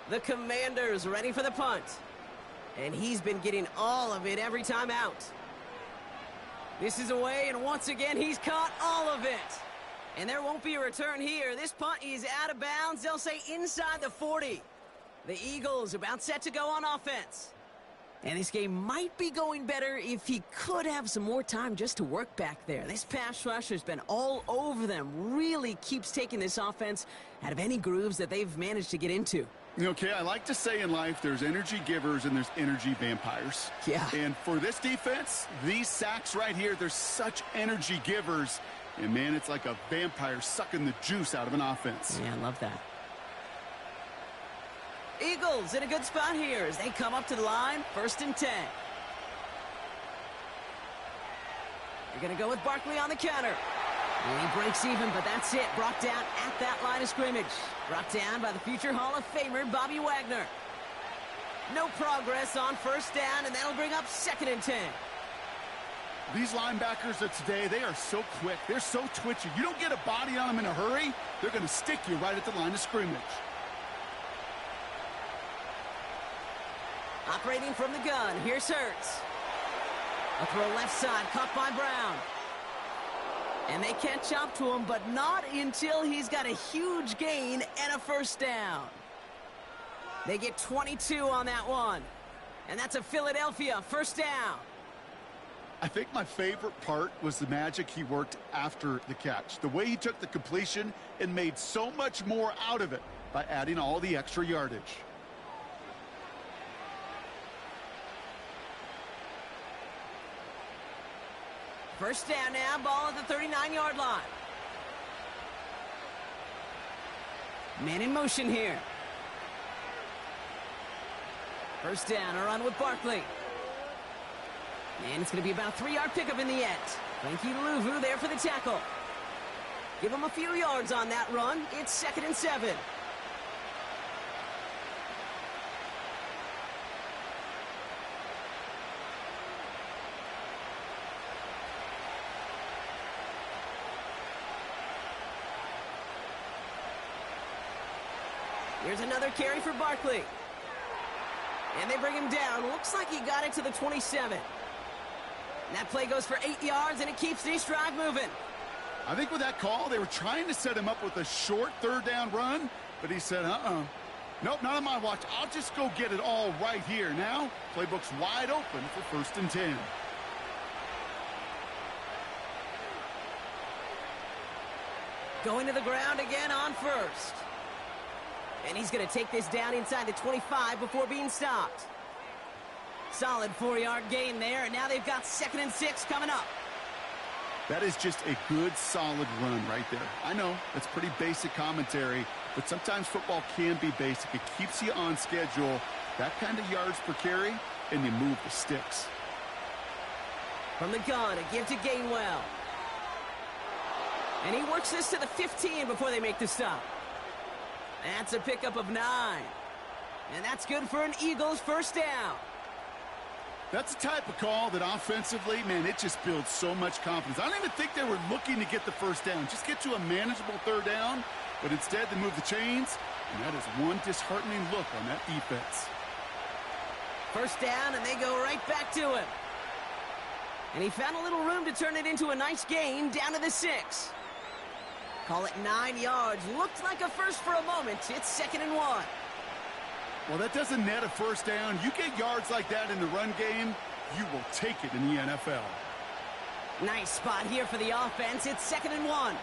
The Commanders ready for the punt. And he's been getting all of it every time out. This is away, and once again, he's caught all of it. And there won't be a return here. This punt is out of bounds. They'll say inside the 40. The Eagles about set to go on offense. And this game might be going better if he could have some more time just to work back there. This pass rush has been all over them. Really keeps taking this offense out of any grooves that they've managed to get into. Okay, I like to say in life there's energy givers and there's energy vampires. Yeah. And for this defense, these sacks right here, they're such energy givers. And, man, it's like a vampire sucking the juice out of an offense. Yeah, I love that. Eagles in a good spot here as they come up to the line. 1st and 10. They're going to go with Barkley on the counter. And he breaks even, but that's it. Brought down at that line of scrimmage. Brought down by the future Hall of Famer, Bobby Wagner. No progress on 1st down, and that'll bring up 2nd and 10. These linebackers of today, they are so quick. They're so twitchy. You don't get a body on them in a hurry, they're going to stick you right at the line of scrimmage. Operating from the gun, here's Hurts. A throw left side, caught by Brown. And they catch up to him, but not until he's got a huge gain and a 1st down. They get 22 on that one. And that's a Philadelphia 1st down. I think my favorite part was the magic he worked after the catch. The way he took the completion and made so much more out of it by adding all the extra yardage. First down now, ball at the 39-yard line. Man in motion here. First down, a run with Barkley. And it's going to be about a 3-yard pickup in the end. Frankie Louvu there for the tackle. Give him a few yards on that run. It's 2nd and 7. Here's another carry for Barkley. And they bring him down. Looks like he got it to the 27. And that play goes for 8 yards, and it keeps this drive moving. I think with that call, they were trying to set him up with a short 3rd down run, but he said, nope, not on my watch. I'll just go get it all right here. Now, playbook's wide open for 1st and 10. Going to the ground again on first. And he's going to take this down inside the 25 before being stopped. Solid 4-yard gain there, and now they've got 2nd and 6 coming up. That is just a good, solid run right there. I know, that's pretty basic commentary, but sometimes football can be basic. It keeps you on schedule, that kind of yards per carry, and you move the sticks. From the gun, a give to Gainwell. And he works this to the 15 before they make the stop. That's a pickup of 9. And that's good for an Eagles first down. That's the type of call that offensively, man, it just builds so much confidence. I don't even think they were looking to get the first down. Just get to a manageable 3rd down. But instead, they move the chains. And that is one disheartening look on that defense. First down, and they go right back to him. And he found a little room to turn it into a nice gain down to the 6. Call it 9 yards. Looked like a first for a moment. It's 2nd and 1. Well, that doesn't net a first down. You get yards like that in the run game, you will take it in the NFL. Nice spot here for the offense. It's 2nd and 1.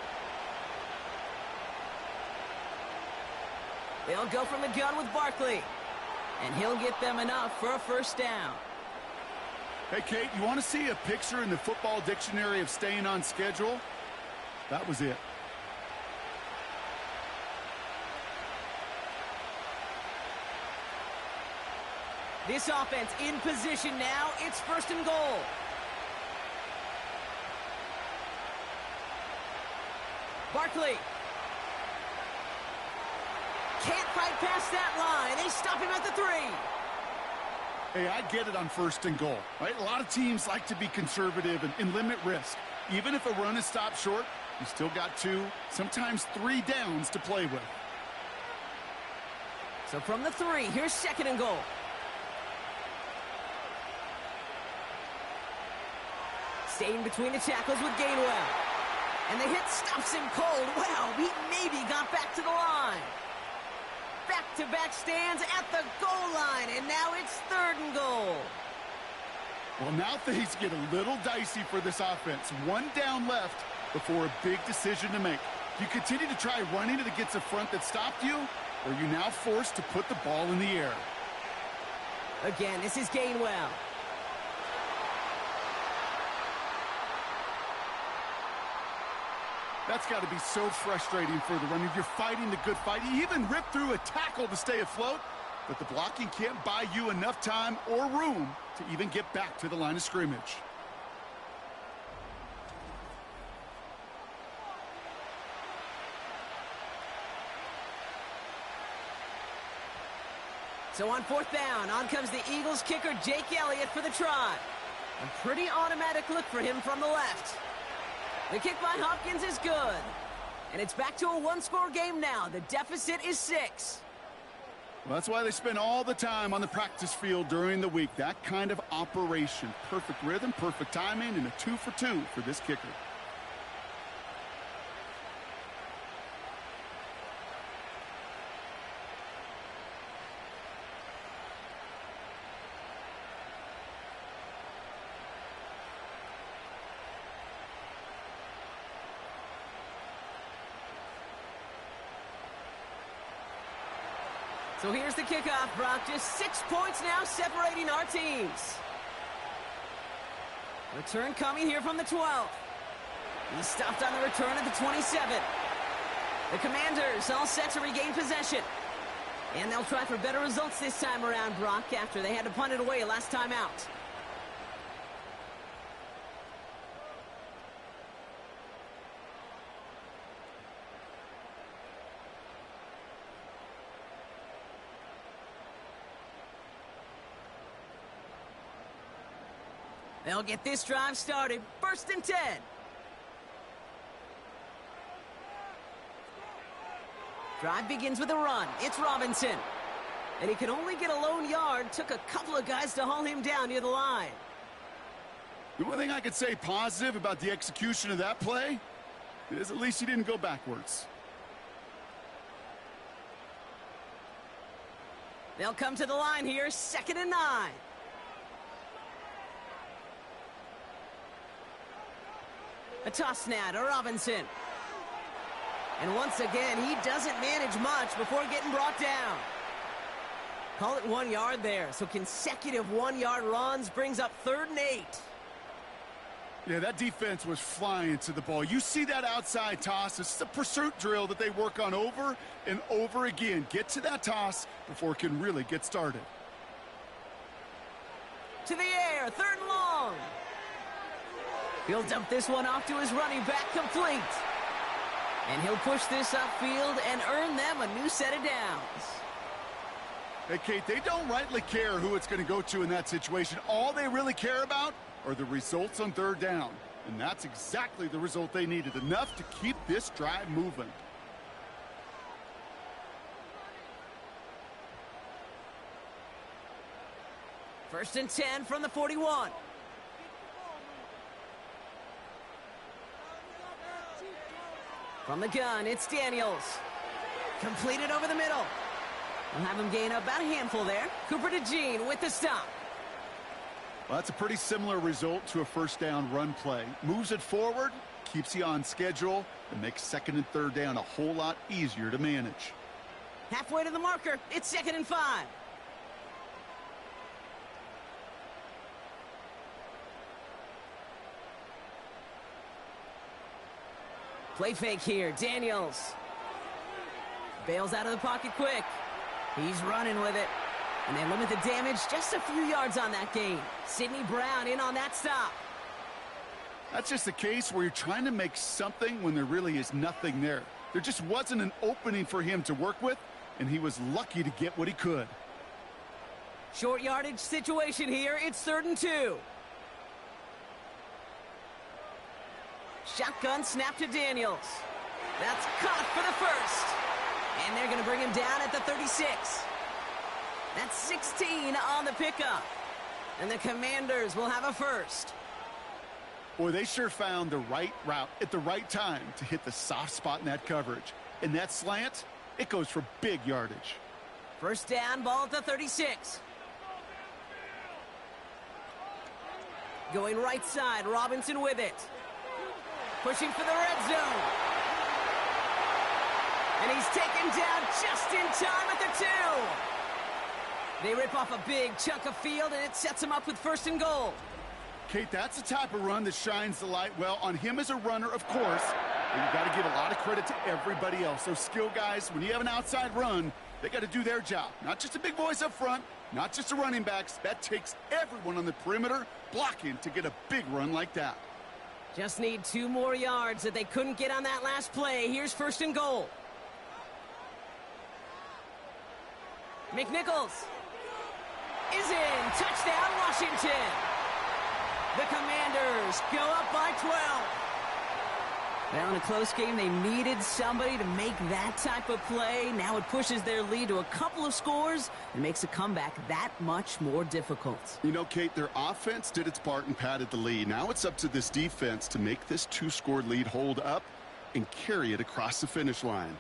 They'll go from the gun with Barkley. And he'll get them enough for a first down. Hey, Kate, you want to see a picture in the football dictionary of staying on schedule? That was it. This offense in position now. It's 1st and goal. Barkley. Can't fight past that line. They stop him at the 3. Hey, I get it on 1st and goal, right? A lot of teams like to be conservative and limit risk. Even if a run is stopped short, you still got 2, sometimes 3 downs to play with. So from the 3, here's 2nd and goal. Staying between the tackles with Gainwell. And the hit stops him cold. Wow, he maybe got back to the line. Back-to-back stands at the goal line, and now it's 3rd and goal. Well, now things get a little dicey for this offense. 1 down left before a big decision to make. Do you continue to try running it against a front that stopped you, or are you now forced to put the ball in the air? Again, this is Gainwell. That's got to be so frustrating for the runner. You're fighting the good fight. You even ripped through a tackle to stay afloat, but the blocking can't buy you enough time or room to even get back to the line of scrimmage. So on 4th down, on comes the Eagles kicker, Jake Elliott, for the try. A pretty automatic look for him from the left. The kick by Hopkins is good. And it's back to a 1-score game now. The deficit is 6. Well, that's why they spend all the time on the practice field during the week. That kind of operation. Perfect rhythm, perfect timing, and a 2 for 2 for this kicker. So here's the kickoff, Brock. Just 6 points now separating our teams. Return coming here from the 12. He's stopped on the return at the 27. The Commanders all set to regain possession. And they'll try for better results this time around, Brock, after they had to punt it away last time out. They'll get this drive started. 1st and 10. Drive begins with a run. It's Robinson. And he can only get a lone yard. Took a couple of guys to haul him down near the line. The one thing I could say positive about the execution of that play is at least he didn't go backwards. They'll come to the line here. 2nd and 9. A toss now to Robinson. And once again, he doesn't manage much before getting brought down. Call it 1 yard there. So consecutive 1-yard runs brings up 3rd and 8. Yeah, that defense was flying to the ball. You see that outside toss. It's a pursuit drill that they work on over and over again. Get to that toss before it can really get started. To the air, 3rd and long. He'll dump this one off to his running back, complete. And he'll push this upfield and earn them a new set of downs. Hey, Kate, they don't rightly care who it's going to go to in that situation. All they really care about are the results on 3rd down. And that's exactly the result they needed, enough to keep this drive moving. First and 10 from the 41. From the gun, it's Daniels. Completed over the middle. We'll have him gain about a handful there. Cooper to Jean with the stop. Well, that's a pretty similar result to a 1st down run play. Moves it forward, keeps you on schedule, and makes 2nd and 3rd down a whole lot easier to manage. Halfway to the marker, it's 2nd and 5. Play fake here, Daniels. Bails out of the pocket quick. He's running with it. And they limit the damage just a few yards on that gain. Sidney Brown in on that stop. That's just a case where you're trying to make something when there really is nothing there. There just wasn't an opening for him to work with, and he was lucky to get what he could. Short yardage situation here. It's 3rd and 2. Shotgun snap to Daniels. That's caught for the 1st. And they're going to bring him down at the 36. That's 16 on the pickup. And the Commanders will have a 1st. Boy, they sure found the right route at the right time to hit the soft spot in that coverage. And that slant, it goes for big yardage. 1st down, ball at the 36. Going right side, Robinson with it. Pushing for the red zone. And he's taken down just in time at the 2. They rip off a big chunk of field, and it sets him up with 1st and goal. Kate, that's the type of run that shines the light well on him as a runner, of course. But you got to give a lot of credit to everybody else. Those skill guys, when you have an outside run, they got to do their job. Not just a big voice up front, not just the running backs. That takes everyone on the perimeter blocking to get a big run like that. Just need 2 more yards that they couldn't get on that last play. Here's 1st and goal. McNichols is in. Touchdown, Washington. The Commanders go up by 12. Now in a close game, they needed somebody to make that type of play. Now it pushes their lead to a couple of scores and makes a comeback that much more difficult. You know, Kate, their offense did its part and padded the lead. Now it's up to this defense to make this 2-score lead hold up and carry it across the finish line.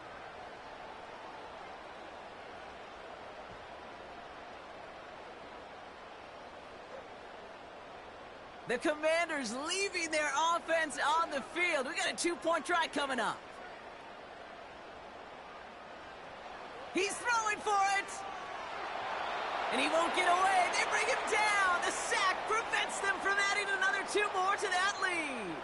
The Commanders leaving their offense on the field. We got a 2-point try coming up. He's throwing for it. And he won't get away. They bring him down. The sack prevents them from adding another 2 more to that lead.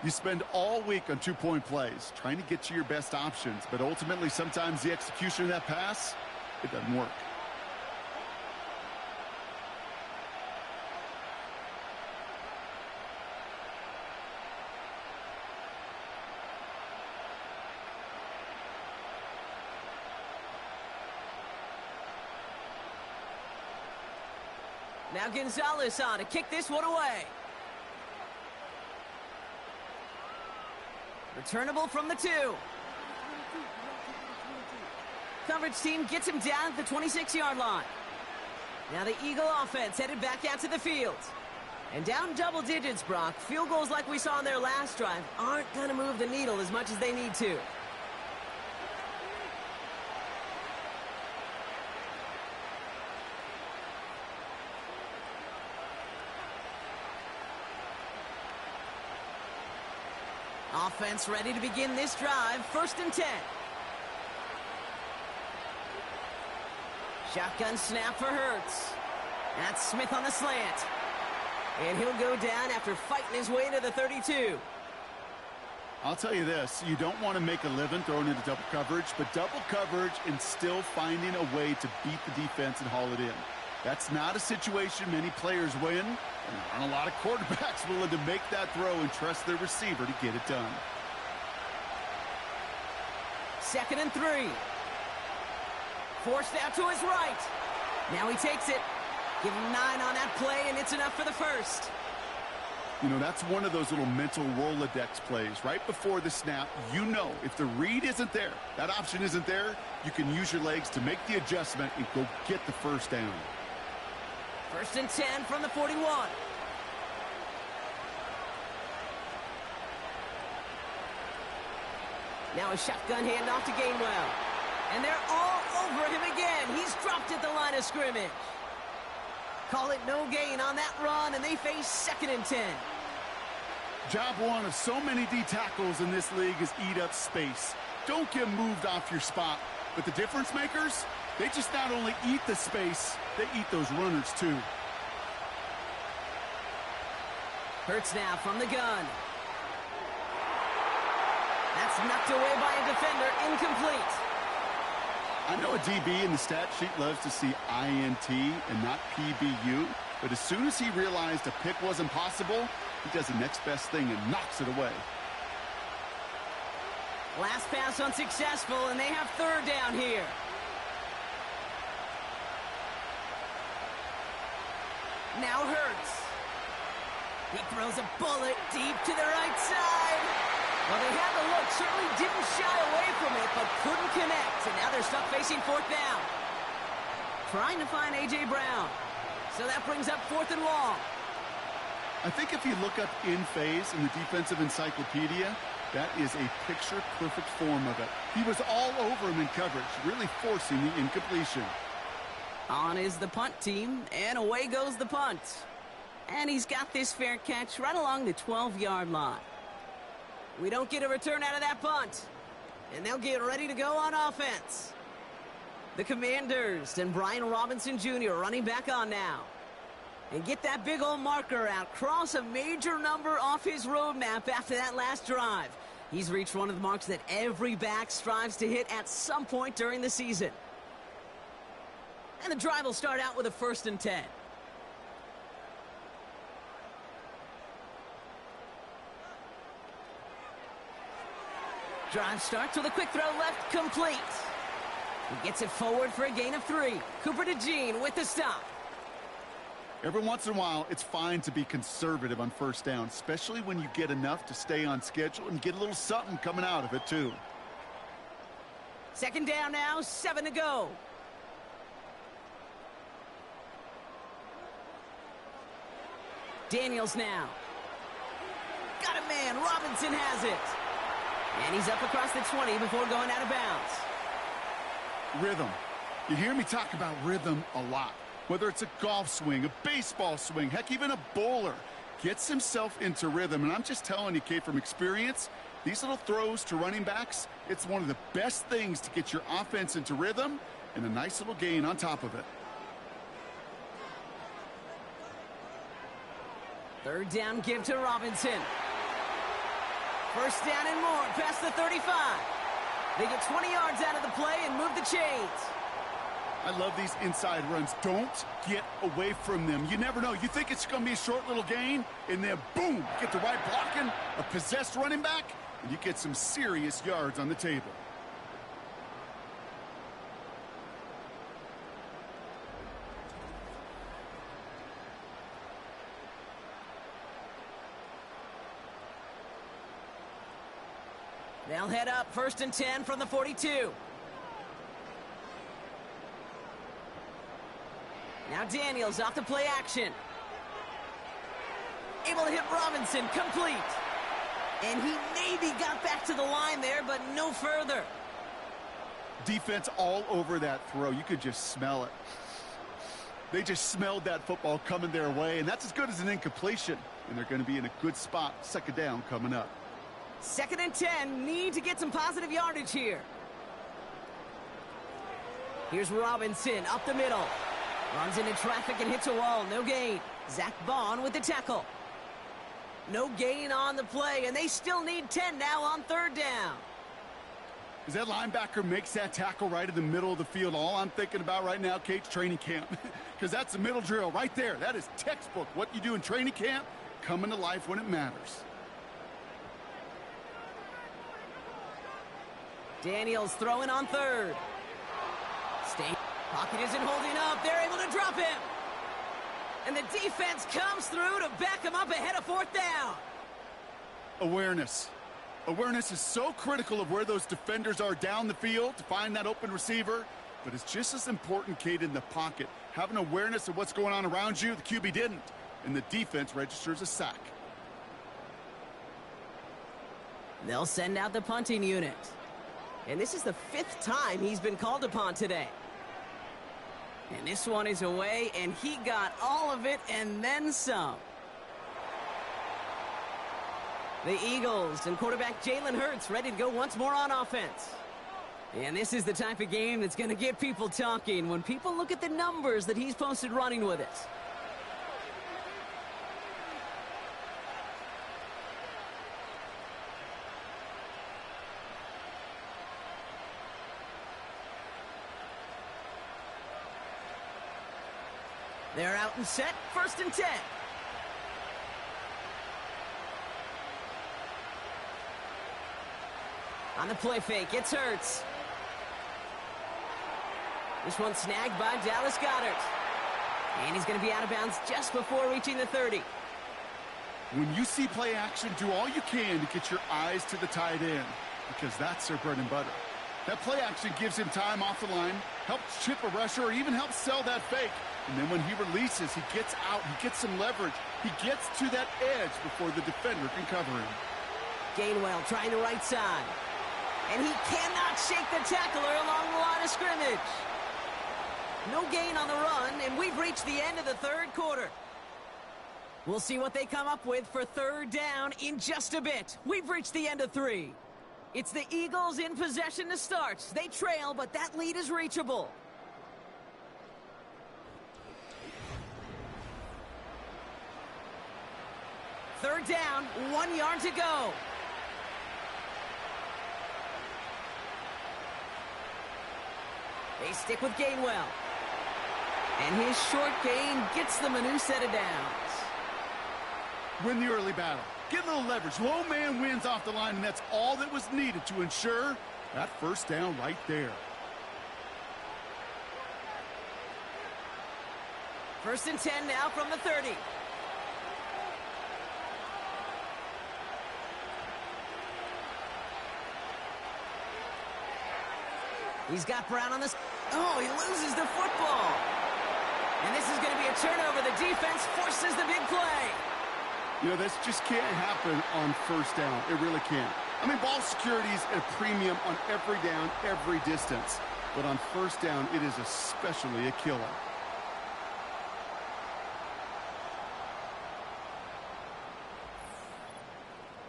You spend all week on 2-point plays, trying to get to your best options, but ultimately sometimes the execution of that pass, it doesn't work. Now Gonzalez on to kick this one away. Returnable from the 2. Coverage team gets him down at the 26-yard line. Now the Eagle offense headed back out to the field. And down double digits, Brock. Field goals like we saw on their last drive aren't going to move the needle as much as they need to. Offense ready to begin this drive. 1st and 10. Shotgun snap for Hurts. That's Smith on the slant. And he'll go down after fighting his way to the 32. I'll tell you this, you don't want to make a living throwing into double coverage, but double coverage and still finding a way to beat the defense and haul it in. That's not a situation many players win, and there aren't a lot of quarterbacks willing to make that throw and trust their receiver to get it done. 2nd and 3. Forced out to his right. Now he takes it. Give him 9 on that play, and it's enough for the 1st. You know, that's one of those little mental Rolodex plays. Right before the snap, you know if the read isn't there, that option isn't there, you can use your legs to make the adjustment and go get the 1st down. 1st and 10 from the 41. Now a shotgun handoff to Gainwell. And they're all over him again. He's dropped at the line of scrimmage. Call it no gain on that run, and they face 2nd and 10. Job one of so many D tackles in this league is eat up space. Don't get moved off your spot. But the difference makers, they just not only eat the space, they eat those runners too. Hurts now from the gun. That's knocked away by a defender, incomplete. I know a DB in the stat sheet loves to see INT and not PBU, but as soon as he realized a pick wasn't possible, he does the next best thing and knocks it away. Last pass unsuccessful, and they have 3rd down here. Now Hurts. He throws a bullet deep to the right side. Well, they had the look, certainly didn't shy away from it, but couldn't connect. And now they're stuck facing 4th down. Trying to find A.J. Brown. So that brings up 4th and long. I think if you look up in phase in the defensive encyclopedia, that is a picture-perfect form of it. He was all over him in coverage, really forcing the incompletion. On is the punt team, and away goes the punt. And he's got this fair catch right along the 12-yard line. We don't get a return out of that punt. And they'll get ready to go on offense. The Commanders and Brian Robinson Jr. running back on now. And get that big old marker out. Cross a major number off his roadmap after that last drive. He's reached one of the marks that every back strives to hit at some point during the season. And the drive will start out with a 1st and 10. Drive starts with a quick throw left, complete. He gets it forward for a gain of 3. Cooper DeJean with the stop. Every once in a while, it's fine to be conservative on 1st down, especially when you get enough to stay on schedule and get a little something coming out of it, too. 2nd down now, 7 to go. Daniels now. Got a man. Robinson has it. And he's up across the 20 before going out of bounds. Rhythm. You hear me talk about rhythm a lot. Whether it's a golf swing, a baseball swing, heck, even a bowler. Gets himself into rhythm. And I'm just telling you, Kate, from experience, these little throws to running backs, it's one of the best things to get your offense into rhythm and a nice little gain on top of it. Third down give to Robinson. First down and more past the 35. They get 20 yards out of the play and move the chains. I love these inside runs. Don't get away from them. You never know. You think it's going to be a short little gain, and then boom, get the right blocking, a possessed running back, and you get some serious yards on the table. They'll head up 1st and 10 from the 42. Now Daniels off the play action. Able to hit Robinson, complete. And he maybe got back to the line there, but no further. Defense all over that throw. You could just smell it. They just smelled that football coming their way, and that's as good as an incompletion. And they're going to be in a good spot. 2nd down coming up. 2nd and 10, need to get some positive yardage here. Here's Robinson up the middle. Runs into traffic and hits a wall, no gain. Zach Bond with the tackle. No gain on the play, and they still need 10 now on 3rd down. As that linebacker makes that tackle right in the middle of the field, all I'm thinking about right now, Kate's training camp. Because that's the middle drill right there. That is textbook. What you do in training camp, coming to life when it matters. Daniels throwing on 3rd. Pocket isn't holding up. They're able to drop him. And the defense comes through to back him up ahead of 4th down. Awareness. Awareness is so critical of where those defenders are down the field to find that open receiver. But it's just as important, Kate, in the pocket. Having awareness of what's going on around you, the QB didn't. And the defense registers a sack. They'll send out the punting unit. And this is the 5th time he's been called upon today. And this one is away, and he got all of it and then some. The Eagles and quarterback Jalen Hurts ready to go once more on offense. And this is the type of game that's going to get people talking when people look at the numbers that he's posted running with it. They're out and set, 1st and 10. On the play fake, it's Hurts. This one snagged by Dallas Goedert. And he's going to be out of bounds just before reaching the 30. When you see play action, do all you can to get your eyes to the tight end, because that's their bread and butter. That play action gives him time off the line, helps chip a rusher, or even helps sell that fake. And then when he releases, he gets out, he gets some leverage. He gets to that edge before the defender can cover him. Gainwell trying the right side. And he cannot shake the tackler along the line of scrimmage. No gain on the run, and we've reached the end of the 3rd quarter. We'll see what they come up with for 3rd down in just a bit. We've reached the end of 3. It's the Eagles in possession to start. They trail, but that lead is reachable. Third down, 1 yard to go. They stick with Gainwell. And his short gain gets them a new set of downs. Win the early battle. Get a little leverage. Low man wins off the line, and that's all that was needed to ensure that 1st down right there. 1st and 10 now from the 30. He's got Brown on this. Oh, he loses the football. And this is going to be a turnover. The defense forces the big play. You know, this just can't happen on 1st down. It really can't. I mean, ball security is at a premium on every down, every distance. But on 1st down, it is especially a killer.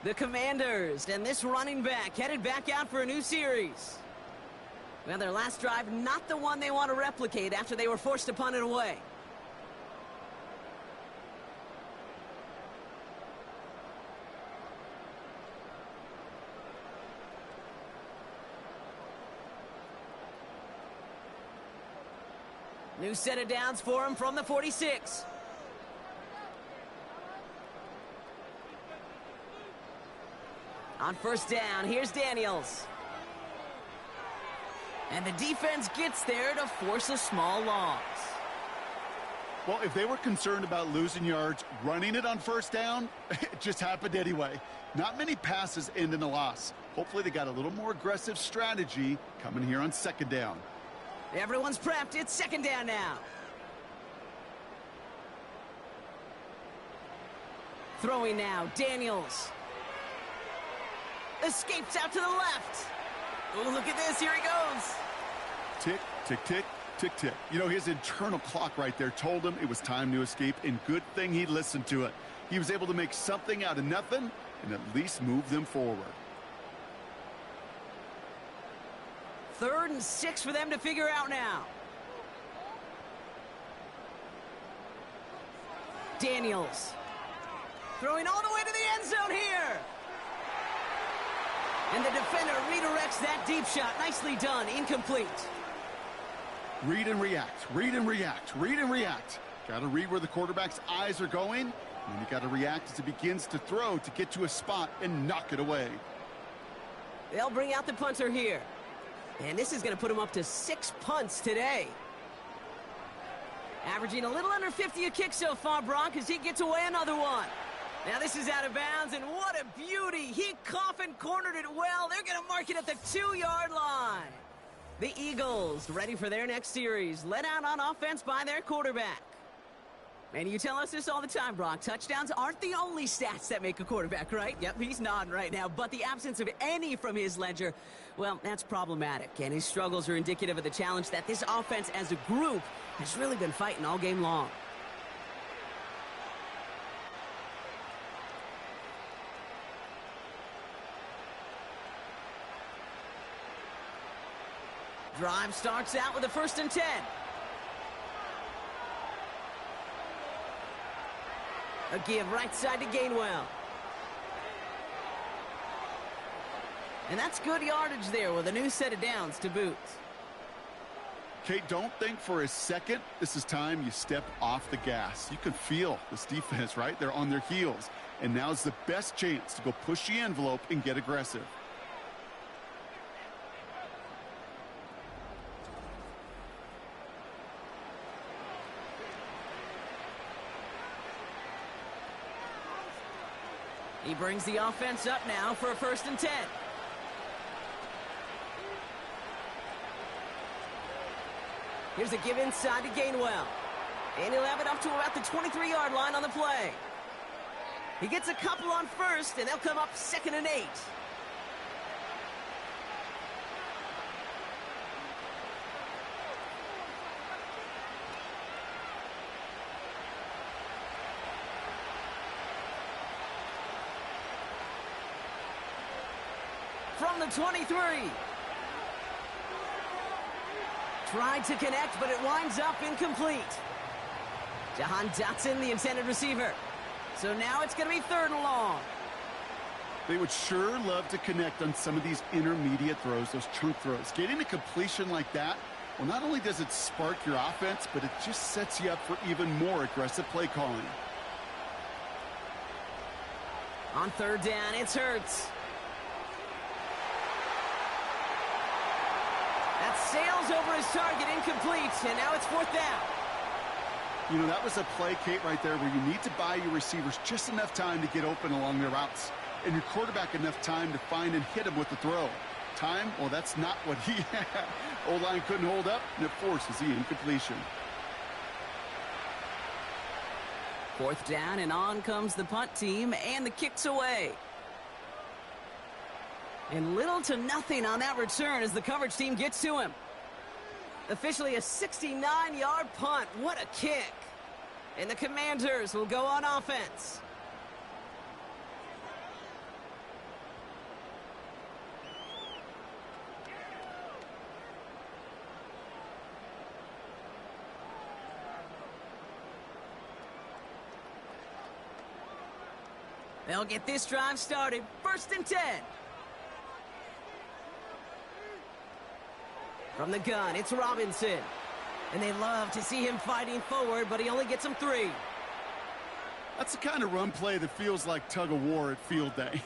The Commanders and this running back headed back out for a new series. Well, their last drive, not the one they want to replicate after they were forced to punt it away. New set of downs for him from the 46. On first down, here's Daniels. And the defense gets there to force a small loss. Well, if they were concerned about losing yards, running it on first down, it just happened anyway. Not many passes end in a loss. Hopefully they got a little more aggressive strategy coming here on second down. Everyone's prepped. It's second down now. Throwing now, Daniels. Escapes out to the left. Oh, look at this. Here he goes. Tick, tick, tick, tick, tick. You know, his internal clock right there told him it was time to escape, and good thing he listened to it. He was able to make something out of nothing and at least move them forward. 3rd and 6 for them to figure out now. Daniels. Throwing all the way to the end zone here. And the defender redirects that deep shot. Nicely done. Incomplete. Read and react. Read and react. Read and react. Got to read where the quarterback's eyes are going. And then you got to react as it begins to throw to get to a spot and knock it away. They'll bring out the punter here. And this is going to put him up to 6 punts today. Averaging a little under 50 a kick so far, Brock, as he gets away another one. Now this is out of bounds, and what a beauty. He coffin cornered it well. They're going to mark it at the 2-yard line. The Eagles ready for their next series, led out on offense by their quarterback. And you tell us this all the time, Brock. Touchdowns aren't the only stats that make a quarterback, right? Yep, he's nodding right now. But the absence of any from his ledger, well, that's problematic. And his struggles are indicative of the challenge that this offense as a group has really been fighting all game long. Drive starts out with a 1st and 10. A give right side to Gainwell. And that's good yardage there with a new set of downs to boot. Kate, don't think for a second this is time you step off the gas. You can feel this defense, right? They're on their heels. And now's the best chance to go push the envelope and get aggressive. He brings the offense up now for a 1st and 10. Here's a give inside to Gainwell. And he'll have it up to about the 23-yard line on the play. He gets a couple on 1st, and they'll come up 2nd and 8. From the 23. Tried to connect, but it winds up incomplete. Jahan Dotson, the intended receiver. So now it's going to be 3rd and long. They would sure love to connect on some of these intermediate throws, those chunk throws. Getting a completion like that, well, not only does it spark your offense, but it just sets you up for even more aggressive play calling. On 3rd down, it's Hurts. That sails over his target, incomplete, and now it's 4th down. You know, that was a play, Kate, right there where you need to buy your receivers just enough time to get open along their routes, and your quarterback enough time to find and hit him with the throw. Time, well, that's not what he had. O-line couldn't hold up, and it forces the incompletion. 4th down, and on comes the punt team, and the kick's away. And little to nothing on that return as the coverage team gets to him. Officially a 69-yard punt. What a kick. And the Commanders will go on offense. They'll get this drive started. 1st and 10. From the gun, it's Robinson. And they love to see him fighting forward, but he only gets them 3. That's the kind of run play that feels like tug-of-war at field day.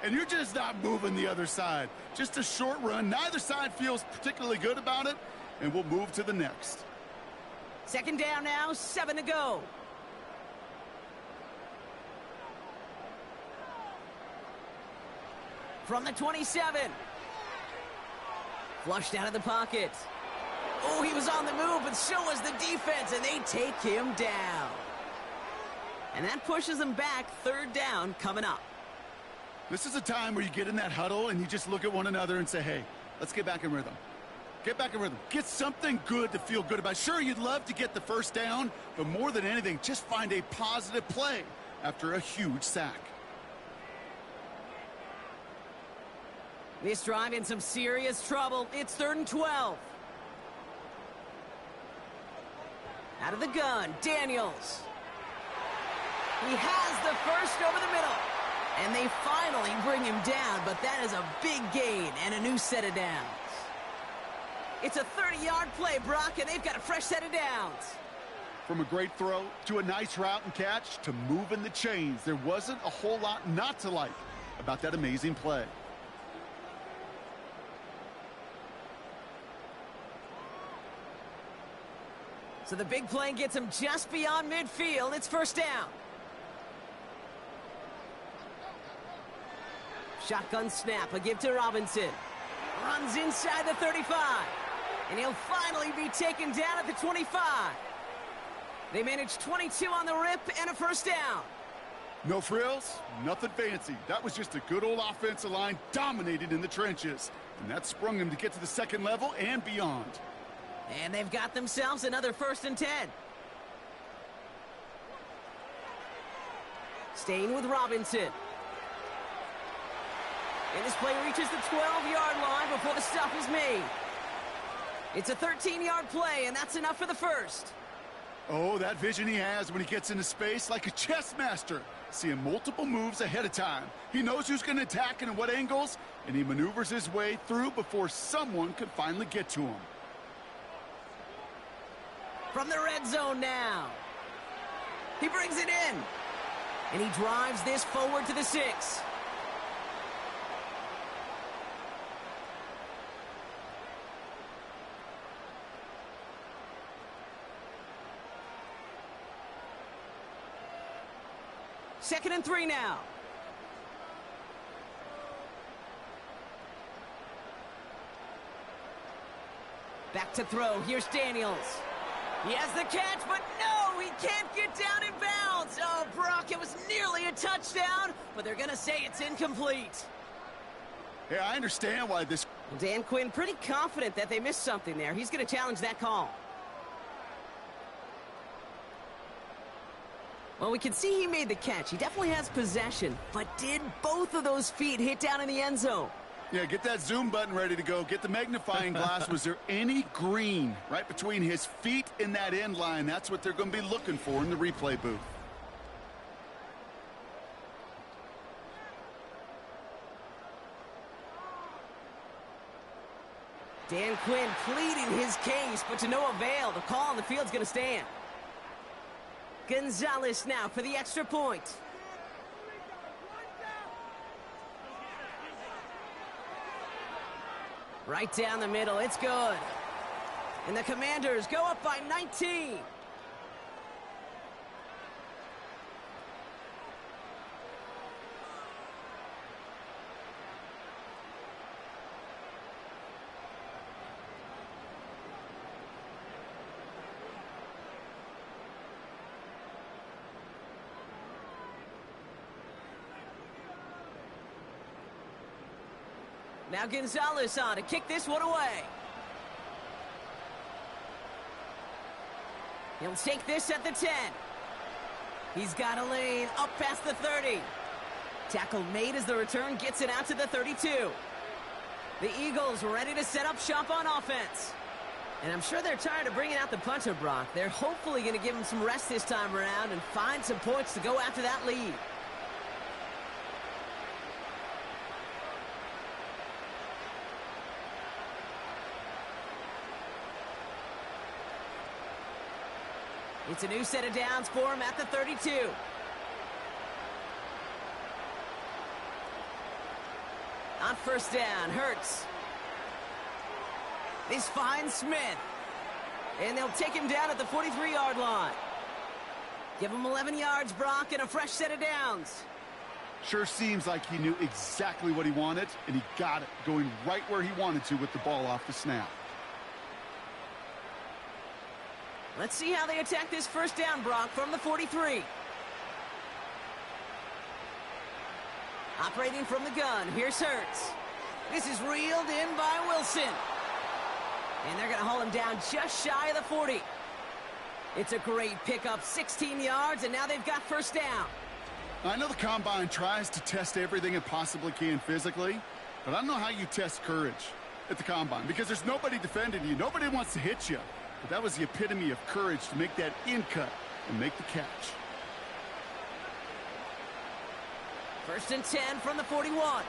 And you're just not moving the other side. Just a short run. Neither side feels particularly good about it, and we'll move to the next. 2nd down now, 7 to go. From the 27. Flushed out of the pocket. Oh, he was on the move, but so was the defense, and they take him down. And that pushes them back. 3rd down coming up. This is a time where you get in that huddle and you just look at one another and say, hey, let's get back in rhythm. Get back in rhythm. Get something good to feel good about. Sure, you'd love to get the 1st down, but more than anything, just find a positive play after a huge sack. This drive in some serious trouble. It's 3rd and 12. Out of the gun, Daniels. He has the 1st over the middle. And they finally bring him down, but that is a big gain and a new set of downs. It's a 30-yard play, Brock, and they've got a fresh set of downs. From a great throw to a nice route and catch to moving the chains, there wasn't a whole lot not to like about that amazing play. So the big play gets him just beyond midfield. It's 1st down. Shotgun snap, a give to Robinson. Runs inside the 35. And he'll finally be taken down at the 25. They managed 22 on the rip and a 1st down. No frills, nothing fancy. That was just a good old offensive line dominated in the trenches. And that sprung him to get to the 2nd level and beyond. And they've got themselves another 1st and 10. Staying with Robinson. And this play reaches the 12-yard line before the stop is made. It's a 13-yard play, and that's enough for the 1st. Oh, that vision he has when he gets into space, like a chess master, seeing multiple moves ahead of time. He knows who's going to attack and at what angles, and he maneuvers his way through before someone can finally get to him. From the red zone now. He brings it in. And he drives this forward to the 6. Second and 3 now. Back to throw. Here's Daniels. He has the catch, but no, he can't get down in bounds. Oh, Brock, it was nearly a touchdown, but they're going to say it's incomplete. Yeah, I understand why this... Dan Quinn pretty confident that they missed something there. He's going to challenge that call. Well, we can see he made the catch. He definitely has possession, but did both of those feet hit down in the end zone? Yeah, get that zoom button ready to go. Get the magnifying glass. Was there any green right between his feet and that end line? That's what they're going to be looking for in the replay booth. Dan Quinn pleading his case, but to no avail. The call on the field's going to stand. Gonzalez now for the extra point. Right down the middle, it's good. And the Commanders go up by 19. Now Gonzalez on to kick this one away. He'll take this at the 10. He's got a lane up past the 30. Tackle made as the return gets it out to the 32. The Eagles ready to set up shop on offense. And I'm sure they're tired of bringing out the punter, Brock. They're hopefully going to give him some rest this time around and find some points to go after that lead. It's a new set of downs for him at the 32. On first down, Hurts. This finds Smith. And they'll take him down at the 43-yard line. Give him 11 yards, Brock, and a fresh set of downs. Sure seems like he knew exactly what he wanted, and he got it, going right where he wanted to with the ball off the snap. Let's see how they attack this first down, Brock, from the 43. Operating from the gun, here's Hurts. This is reeled in by Wilson. And they're going to haul him down just shy of the 40. It's a great pickup, 16 yards, and now they've got first down. I know the Combine tries to test everything it possibly can physically, but I don't know how you test courage at the Combine, because there's nobody defending you. Nobody wants to hit you. But that was the epitome of courage to make that in cut and make the catch. First and 10 from the 41.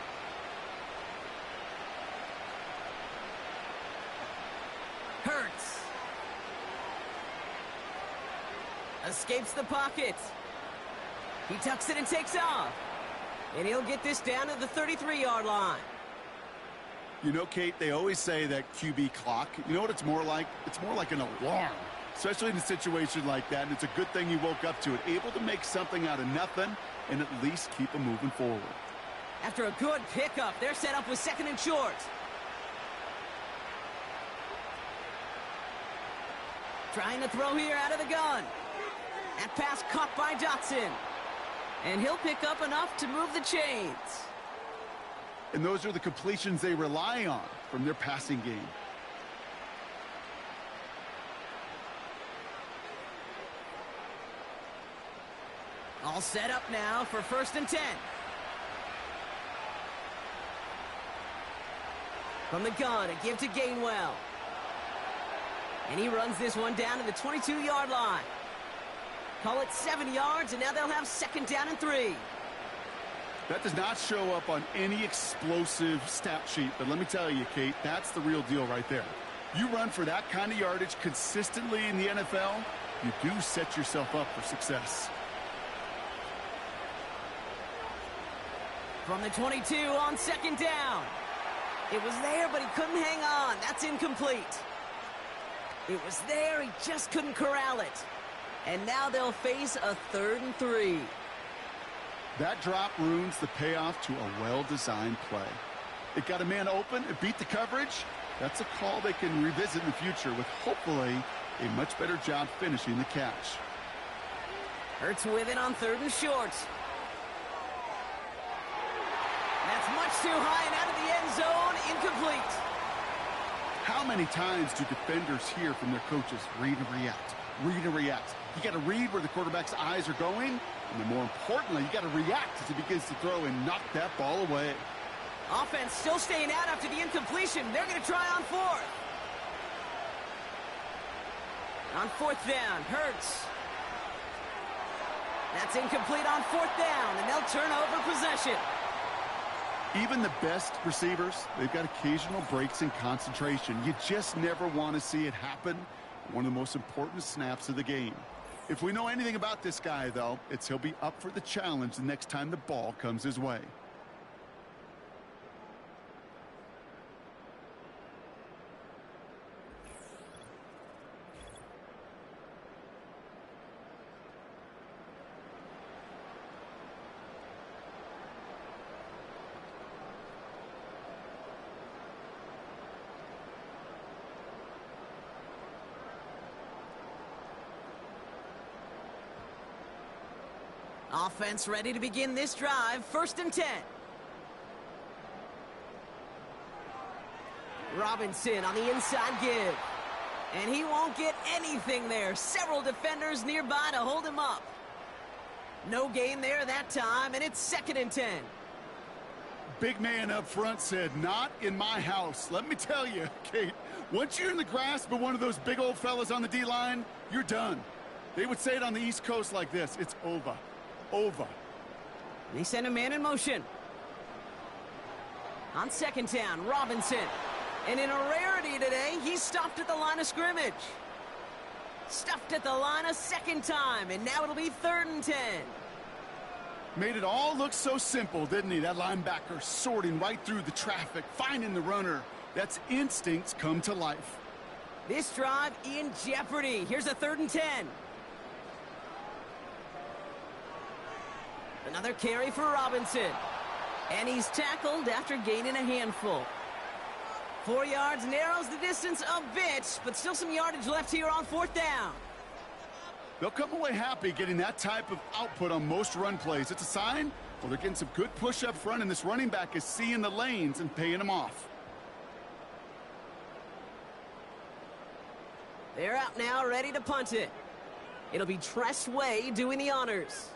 Hurts. Escapes the pocket. He tucks it and takes off. And he'll get this down to the 33-yard line. You know, Kate, they always say that QB clock. You know what it's more like? It's more like an alarm, especially in a situation like that. And it's a good thing you woke up to it, able to make something out of nothing and at least keep them moving forward. After a good pickup, they're set up with second and short. Trying to throw here out of the gun. That pass caught by Dotson. And he'll pick up enough to move the chains. And those are the completions they rely on from their passing game. All set up now for first and 10. From the gun, a give to Gainwell. And he runs this one down to the 22-yard line. Call it 7 yards, and now they'll have second down and 3. That does not show up on any explosive stat sheet, but let me tell you, Kate, that's the real deal right there. You run for that kind of yardage consistently in the NFL, you do set yourself up for success. From the 22 on second down. It was there, but he couldn't hang on. That's incomplete. It was there, he just couldn't corral it. And now they'll face a 3rd and 3. That drop ruins the payoff to a well-designed play. It got a man open, it beat the coverage. That's a call they can revisit in the future with hopefully a much better job finishing the catch. Hurts with it on 3rd and short. That's much too high and out of the end zone, incomplete. How many times do defenders hear from their coaches, read and react, read and react? You got to read where the quarterback's eyes are going, and then more importantly, you got to react as he begins to throw and knock that ball away. Offense still staying out after the incompletion. They're going to try on 4th. On 4th down, Hurts. That's incomplete on 4th down, and they'll turn over possession. Even the best receivers, they've got occasional breaks in concentration. You just never want to see it happen. One of the most important snaps of the game. If we know anything about this guy, though, it's he'll be up for the challenge the next time the ball comes his way. Offense ready to begin this drive. 1st and 10. Robinson on the inside give. And he won't get anything there. Several defenders nearby to hold him up. No gain there that time, and it's 2nd and 10. Big man up front said, not in my house. Let me tell you, Kate, once you're in the grasp of one of those big old fellas on the D-line, you're done. They would say it on the East Coast like this, it's over. Over. They send a man in motion. On 2nd down, Robinson. And in a rarity today, he's stopped at the line of scrimmage. Stuffed at the line a second time, and now it'll be 3rd and 10. Made it all look so simple, didn't he? That linebacker sorting right through the traffic, finding the runner. That's instincts come to life. This drive in jeopardy. Here's a 3rd and 10. Another carry for Robinson. And he's tackled after gaining a handful. 4 yards narrows the distance a bit, but still some yardage left here on 4th down. They'll come away happy getting that type of output on most run plays. It's a sign, well, they're getting some good push up front, and this running back is seeing the lanes and paying them off. They're out now, ready to punt it. It'll be Tress Way doing the honors.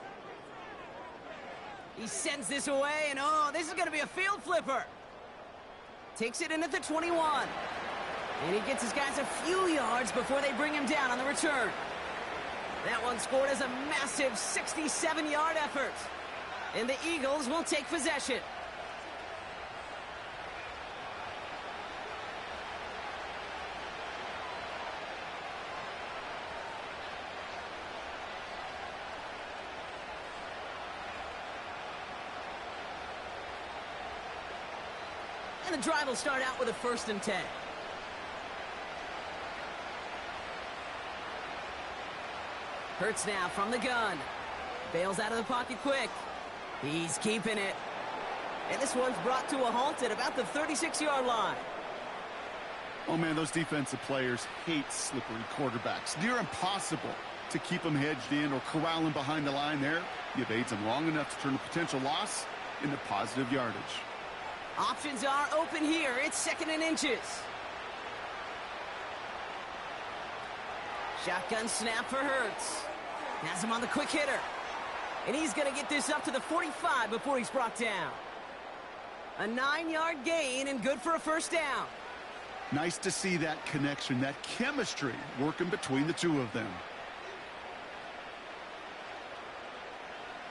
He sends this away, and oh, this is going to be a field flipper. Takes it in at the 21. And he gets his guys a few yards before they bring him down on the return. That one scored as a massive 67-yard effort. And the Eagles will take possession. And the drive will start out with a 1st and 10. Hurts now from the gun. Bails out of the pocket quick. He's keeping it. And this one's brought to a halt at about the 36-yard line. Oh, man, those defensive players hate slippery quarterbacks. Near impossible to keep them hedged in or corral them behind the line there. You evade them long enough to turn a potential loss into positive yardage. Options are open here. It's 2nd and inches. Shotgun snap for Hurts. Has him on the quick hitter. And he's going to get this up to the 45 before he's brought down. A 9-yard gain and good for a 1st down. Nice to see that connection, that chemistry working between the two of them.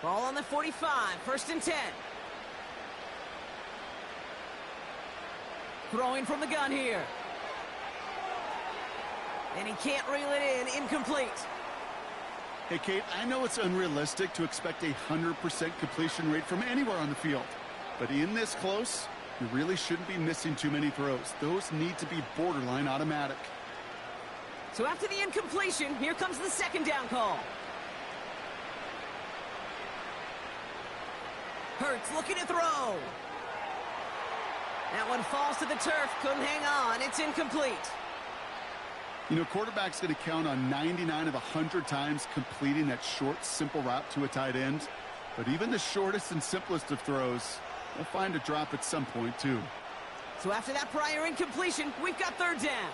Ball on the 45, 1st and 10. Throwing from the gun here. And he can't reel it in. Incomplete. Hey, Kate, I know it's unrealistic to expect a 100% completion rate from anywhere on the field. But in this close, you really shouldn't be missing too many throws. Those need to be borderline automatic. So after the incompletion, here comes the 2nd down call. Hurts looking to throw. That one falls to the turf. Couldn't hang on. It's incomplete. You know, quarterback's going to count on 99 of 100 times completing that short, simple route to a tight end. But even the shortest and simplest of throws, they'll find a drop at some point, too. So after that prior incompletion, we've got 3rd down.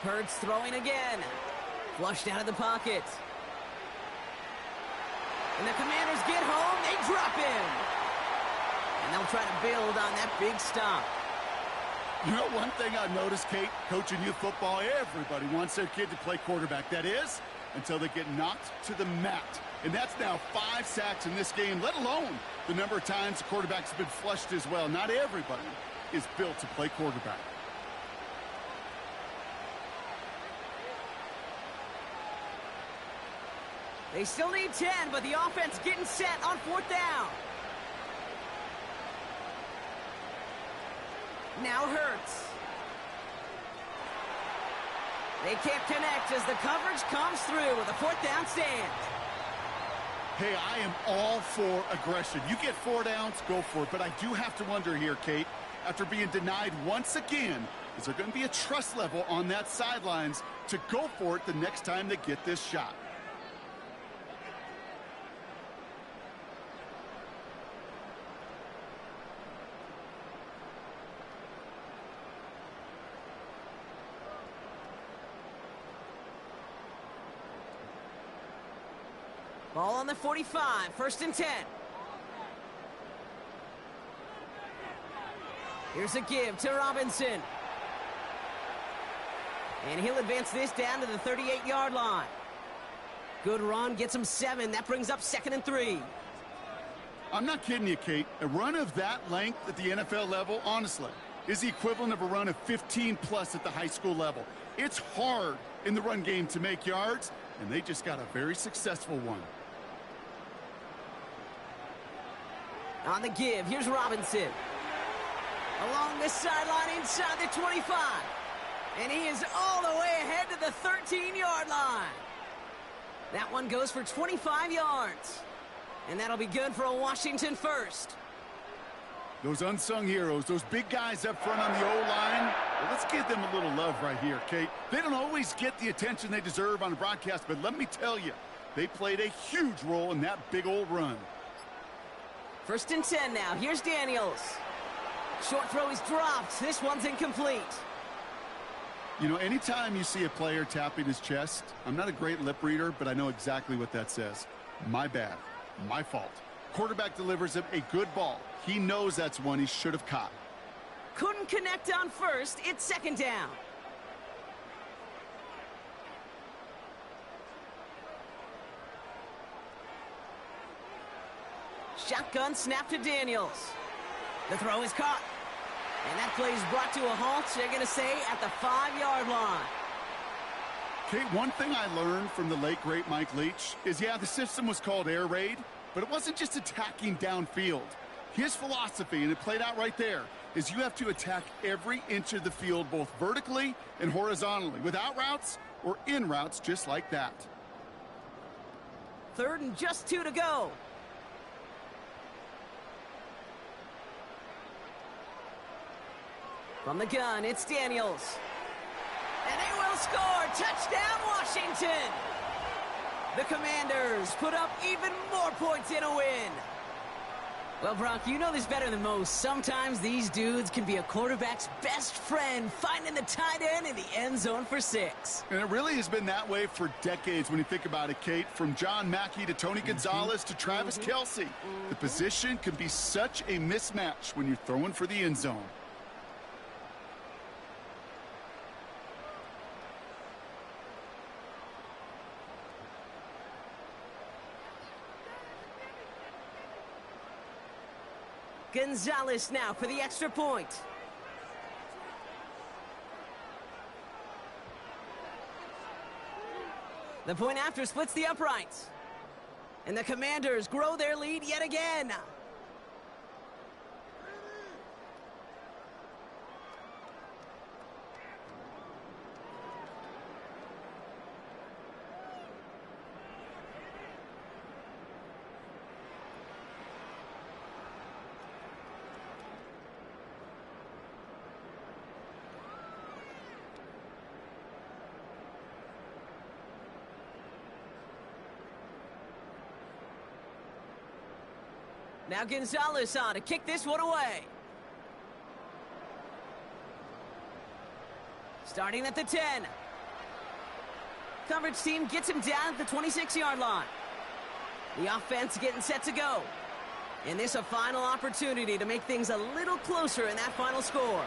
Hurts throwing again. Flushed out of the pocket. And the Commanders get home. They drop him. And they'll try to build on that big stop. You know, one thing I've noticed, Kate, coaching youth football, everybody wants their kid to play quarterback. That is, until they get knocked to the mat. And that's now 5 sacks in this game, let alone the number of times the quarterback's been flushed as well. Not everybody is built to play quarterback. They still need 10, but the offense getting set on 4th down. Now Hurts. They can't connect as the coverage comes through with a 4th down stand. Hey, I am all for aggression. You get 4 downs, go for it. But I do have to wonder here, Kate, after being denied once again, is there going to be a trust level on that sidelines to go for it the next time they get this shot? Ball on the 45, 1st and 10. Here's a give to Robinson. And he'll advance this down to the 38-yard line. Good run, gets him 7. That brings up 2nd and 3. I'm not kidding you, Kate. A run of that length at the NFL level, honestly, is the equivalent of a run of 15+ at the high school level. It's hard in the run game to make yards, and they just got a very successful one. On the give, here's Robinson. Along the sideline inside the 25. And he is all the way ahead to the 13-yard line. That one goes for 25 yards. And that'll be good for a Washington first. Those unsung heroes, those big guys up front on the O-line, well, let's give them a little love right here, Kate. They don't always get the attention they deserve on the broadcast, but let me tell you, they played a huge role in that big old run. 1st and 10 now. Here's Daniels. Short throw is dropped. This one's incomplete. You know, anytime you see a player tapping his chest, I'm not a great lip reader, but I know exactly what that says. My bad. My fault. Quarterback delivers him a good ball. He knows that's one he should have caught. Couldn't connect on first. It's 2nd down. Shotgun snap to Daniels. The throw is caught. And that play is brought to a halt, they're going to say, at the 5-yard line. Kate, one thing I learned from the late, great Mike Leach is, yeah, the system was called air raid, but it wasn't just attacking downfield. His philosophy, and it played out right there, is you have to attack every inch of the field, both vertically and horizontally, without routes or in routes just like that. 3rd and just 2 to go. From the gun, it's Daniels. And they will score. Touchdown, Washington. The Commanders put up even more points in a win. Well, Brock, you know this better than most. Sometimes these dudes can be a quarterback's best friend, finding the tight end in the end zone for 6. And it really has been that way for decades when you think about it, Kate. From John Mackey to Tony Gonzalez to Travis Kelce. The position can be such a mismatch when you're throwing for the end zone. Gonzalez now for the extra point. The point after splits the uprights. And the Commanders grow their lead yet again. Now Gonzalez on to kick this one away. Starting at the 10. Coverage team gets him down at the 26-yard line. The offense getting set to go. And this a final opportunity to make things a little closer in that final score.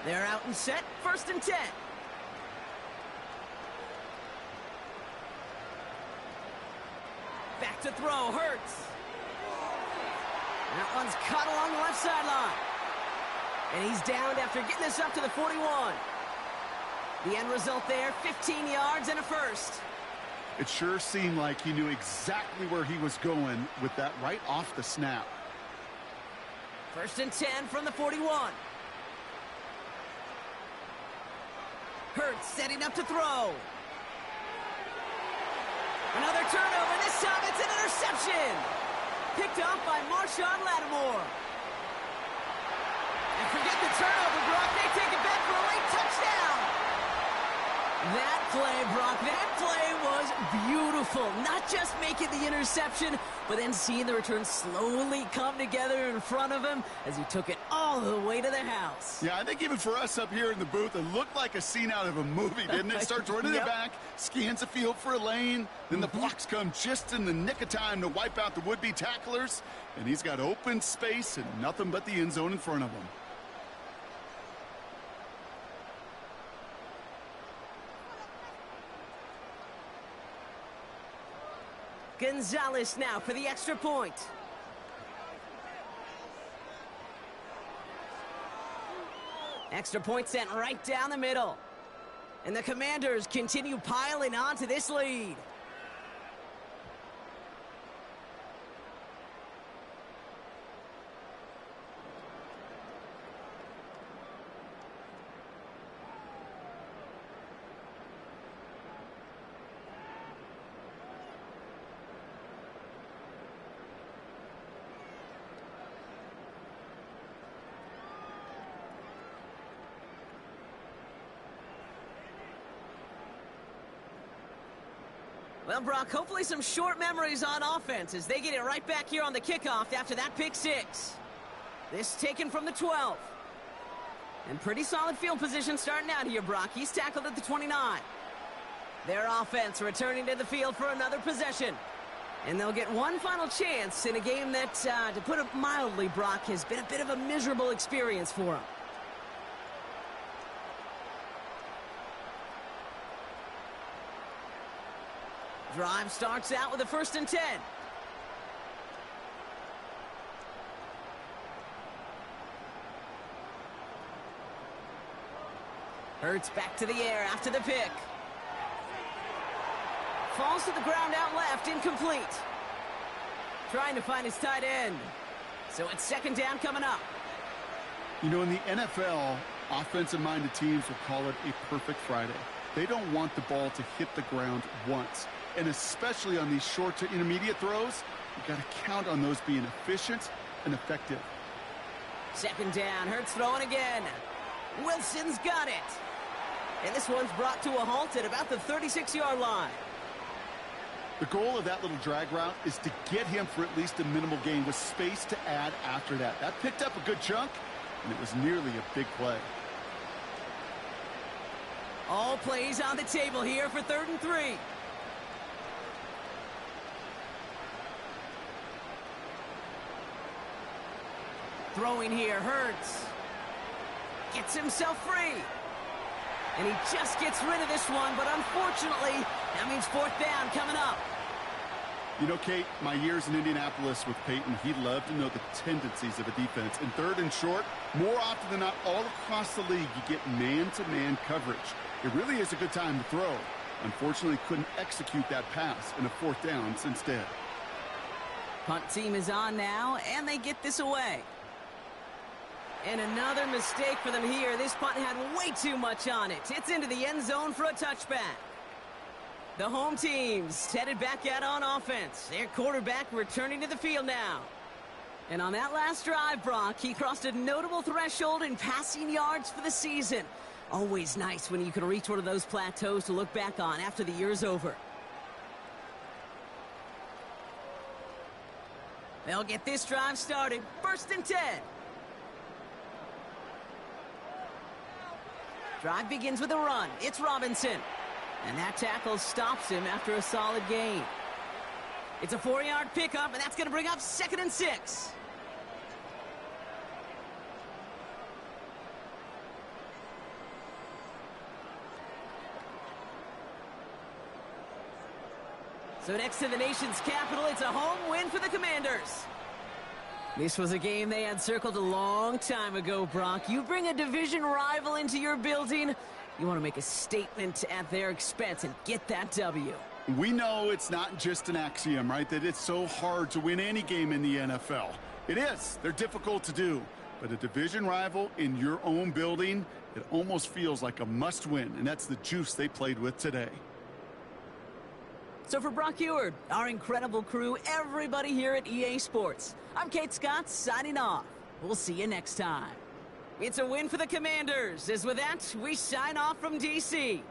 They're out and set. 1st and 10. Back to throw. Hurts. That one's caught along the left sideline. And he's downed after getting this up to the 41. The end result there, 15 yards and a first. It sure seemed like he knew exactly where he was going with that right off the snap. 1st and 10 from the 41. Hurts setting up to throw. Another turnover. This time it's an interception. Picked off by Marshawn Lattimore. And forget the turnover, Brock. They take it back for a late touchdown. That play, Brock, that play was beautiful. Not just making the interception, but then seeing the return slowly come together in front of him as he took it all the way to the house. Yeah, I think even for us up here in the booth, it looked like a scene out of a movie, didn't it? Starts running it back, scans the field for a lane, then the blocks come just in the nick of time to wipe out the would-be tacklers, and he's got open space and nothing but the end zone in front of him. Gonzalez now for the extra point. Extra point sent right down the middle. And the Commanders continue piling onto this lead. Well, Brock, hopefully some short memories on offense as they get it right back here on the kickoff after that pick six. This taken from the 12. And pretty solid field position starting out here, Brock. He's tackled at the 29. Their offense returning to the field for another possession. And they'll get one final chance in a game that, to put it mildly, Brock, has been a bit of a miserable experience for them. Drive starts out with a 1st and 10. Hurts back to the air after the pick. Falls to the ground out left, incomplete. Trying to find his tight end. So it's 2nd down coming up. You know, in the NFL, offensive-minded teams will call it a perfect Friday. They don't want the ball to hit the ground once. And especially on these short to intermediate throws, you got to count on those being efficient and effective. 2nd down, Hurts throwing again. Wilson's got it. And this one's brought to a halt at about the 36-yard line. The goal of that little drag route is to get him for at least a minimal gain with space to add after that. That picked up a good chunk, and it was nearly a big play. All plays on the table here for 3rd and 3. Throwing here, Hurts. Gets himself free. And he just gets rid of this one, but unfortunately, that means 4th down coming up. You know, Kate, my years in Indianapolis with Peyton, he loved to know the tendencies of a defense. In 3rd and short, more often than not, all across the league, you get man-to-man coverage. It really is a good time to throw. Unfortunately, couldn't execute that pass in a 4th down instead. Punt team is on now, and they get this away. And another mistake for them here. This punt had way too much on it. It's into the end zone for a touchback. The home team's headed back out on offense. Their quarterback returning to the field now. And on that last drive, Brock, he crossed a notable threshold in passing yards for the season. Always nice when you can reach one of those plateaus to look back on after the year's over. They'll get this drive started. 1st and 10. Drive begins with a run. It's Robinson. And that tackle stops him after a solid gain. It's a 4-yard pickup, and that's going to bring up 2nd and 6. So next to the nation's capital, it's a home win for the Commanders. This was a game they had circled a long time ago, Brock. You bring a division rival into your building, you want to make a statement at their expense and get that W. We know it's not just an axiom, right, that it's so hard to win any game in the NFL. It is. They're difficult to do. But a division rival in your own building, it almost feels like a must-win, and that's the juice they played with today. So for Brock Eward, our incredible crew, everybody here at EA Sports, I'm Kate Scott signing off. We'll see you next time. It's a win for the Commanders, as with that, we sign off from D.C.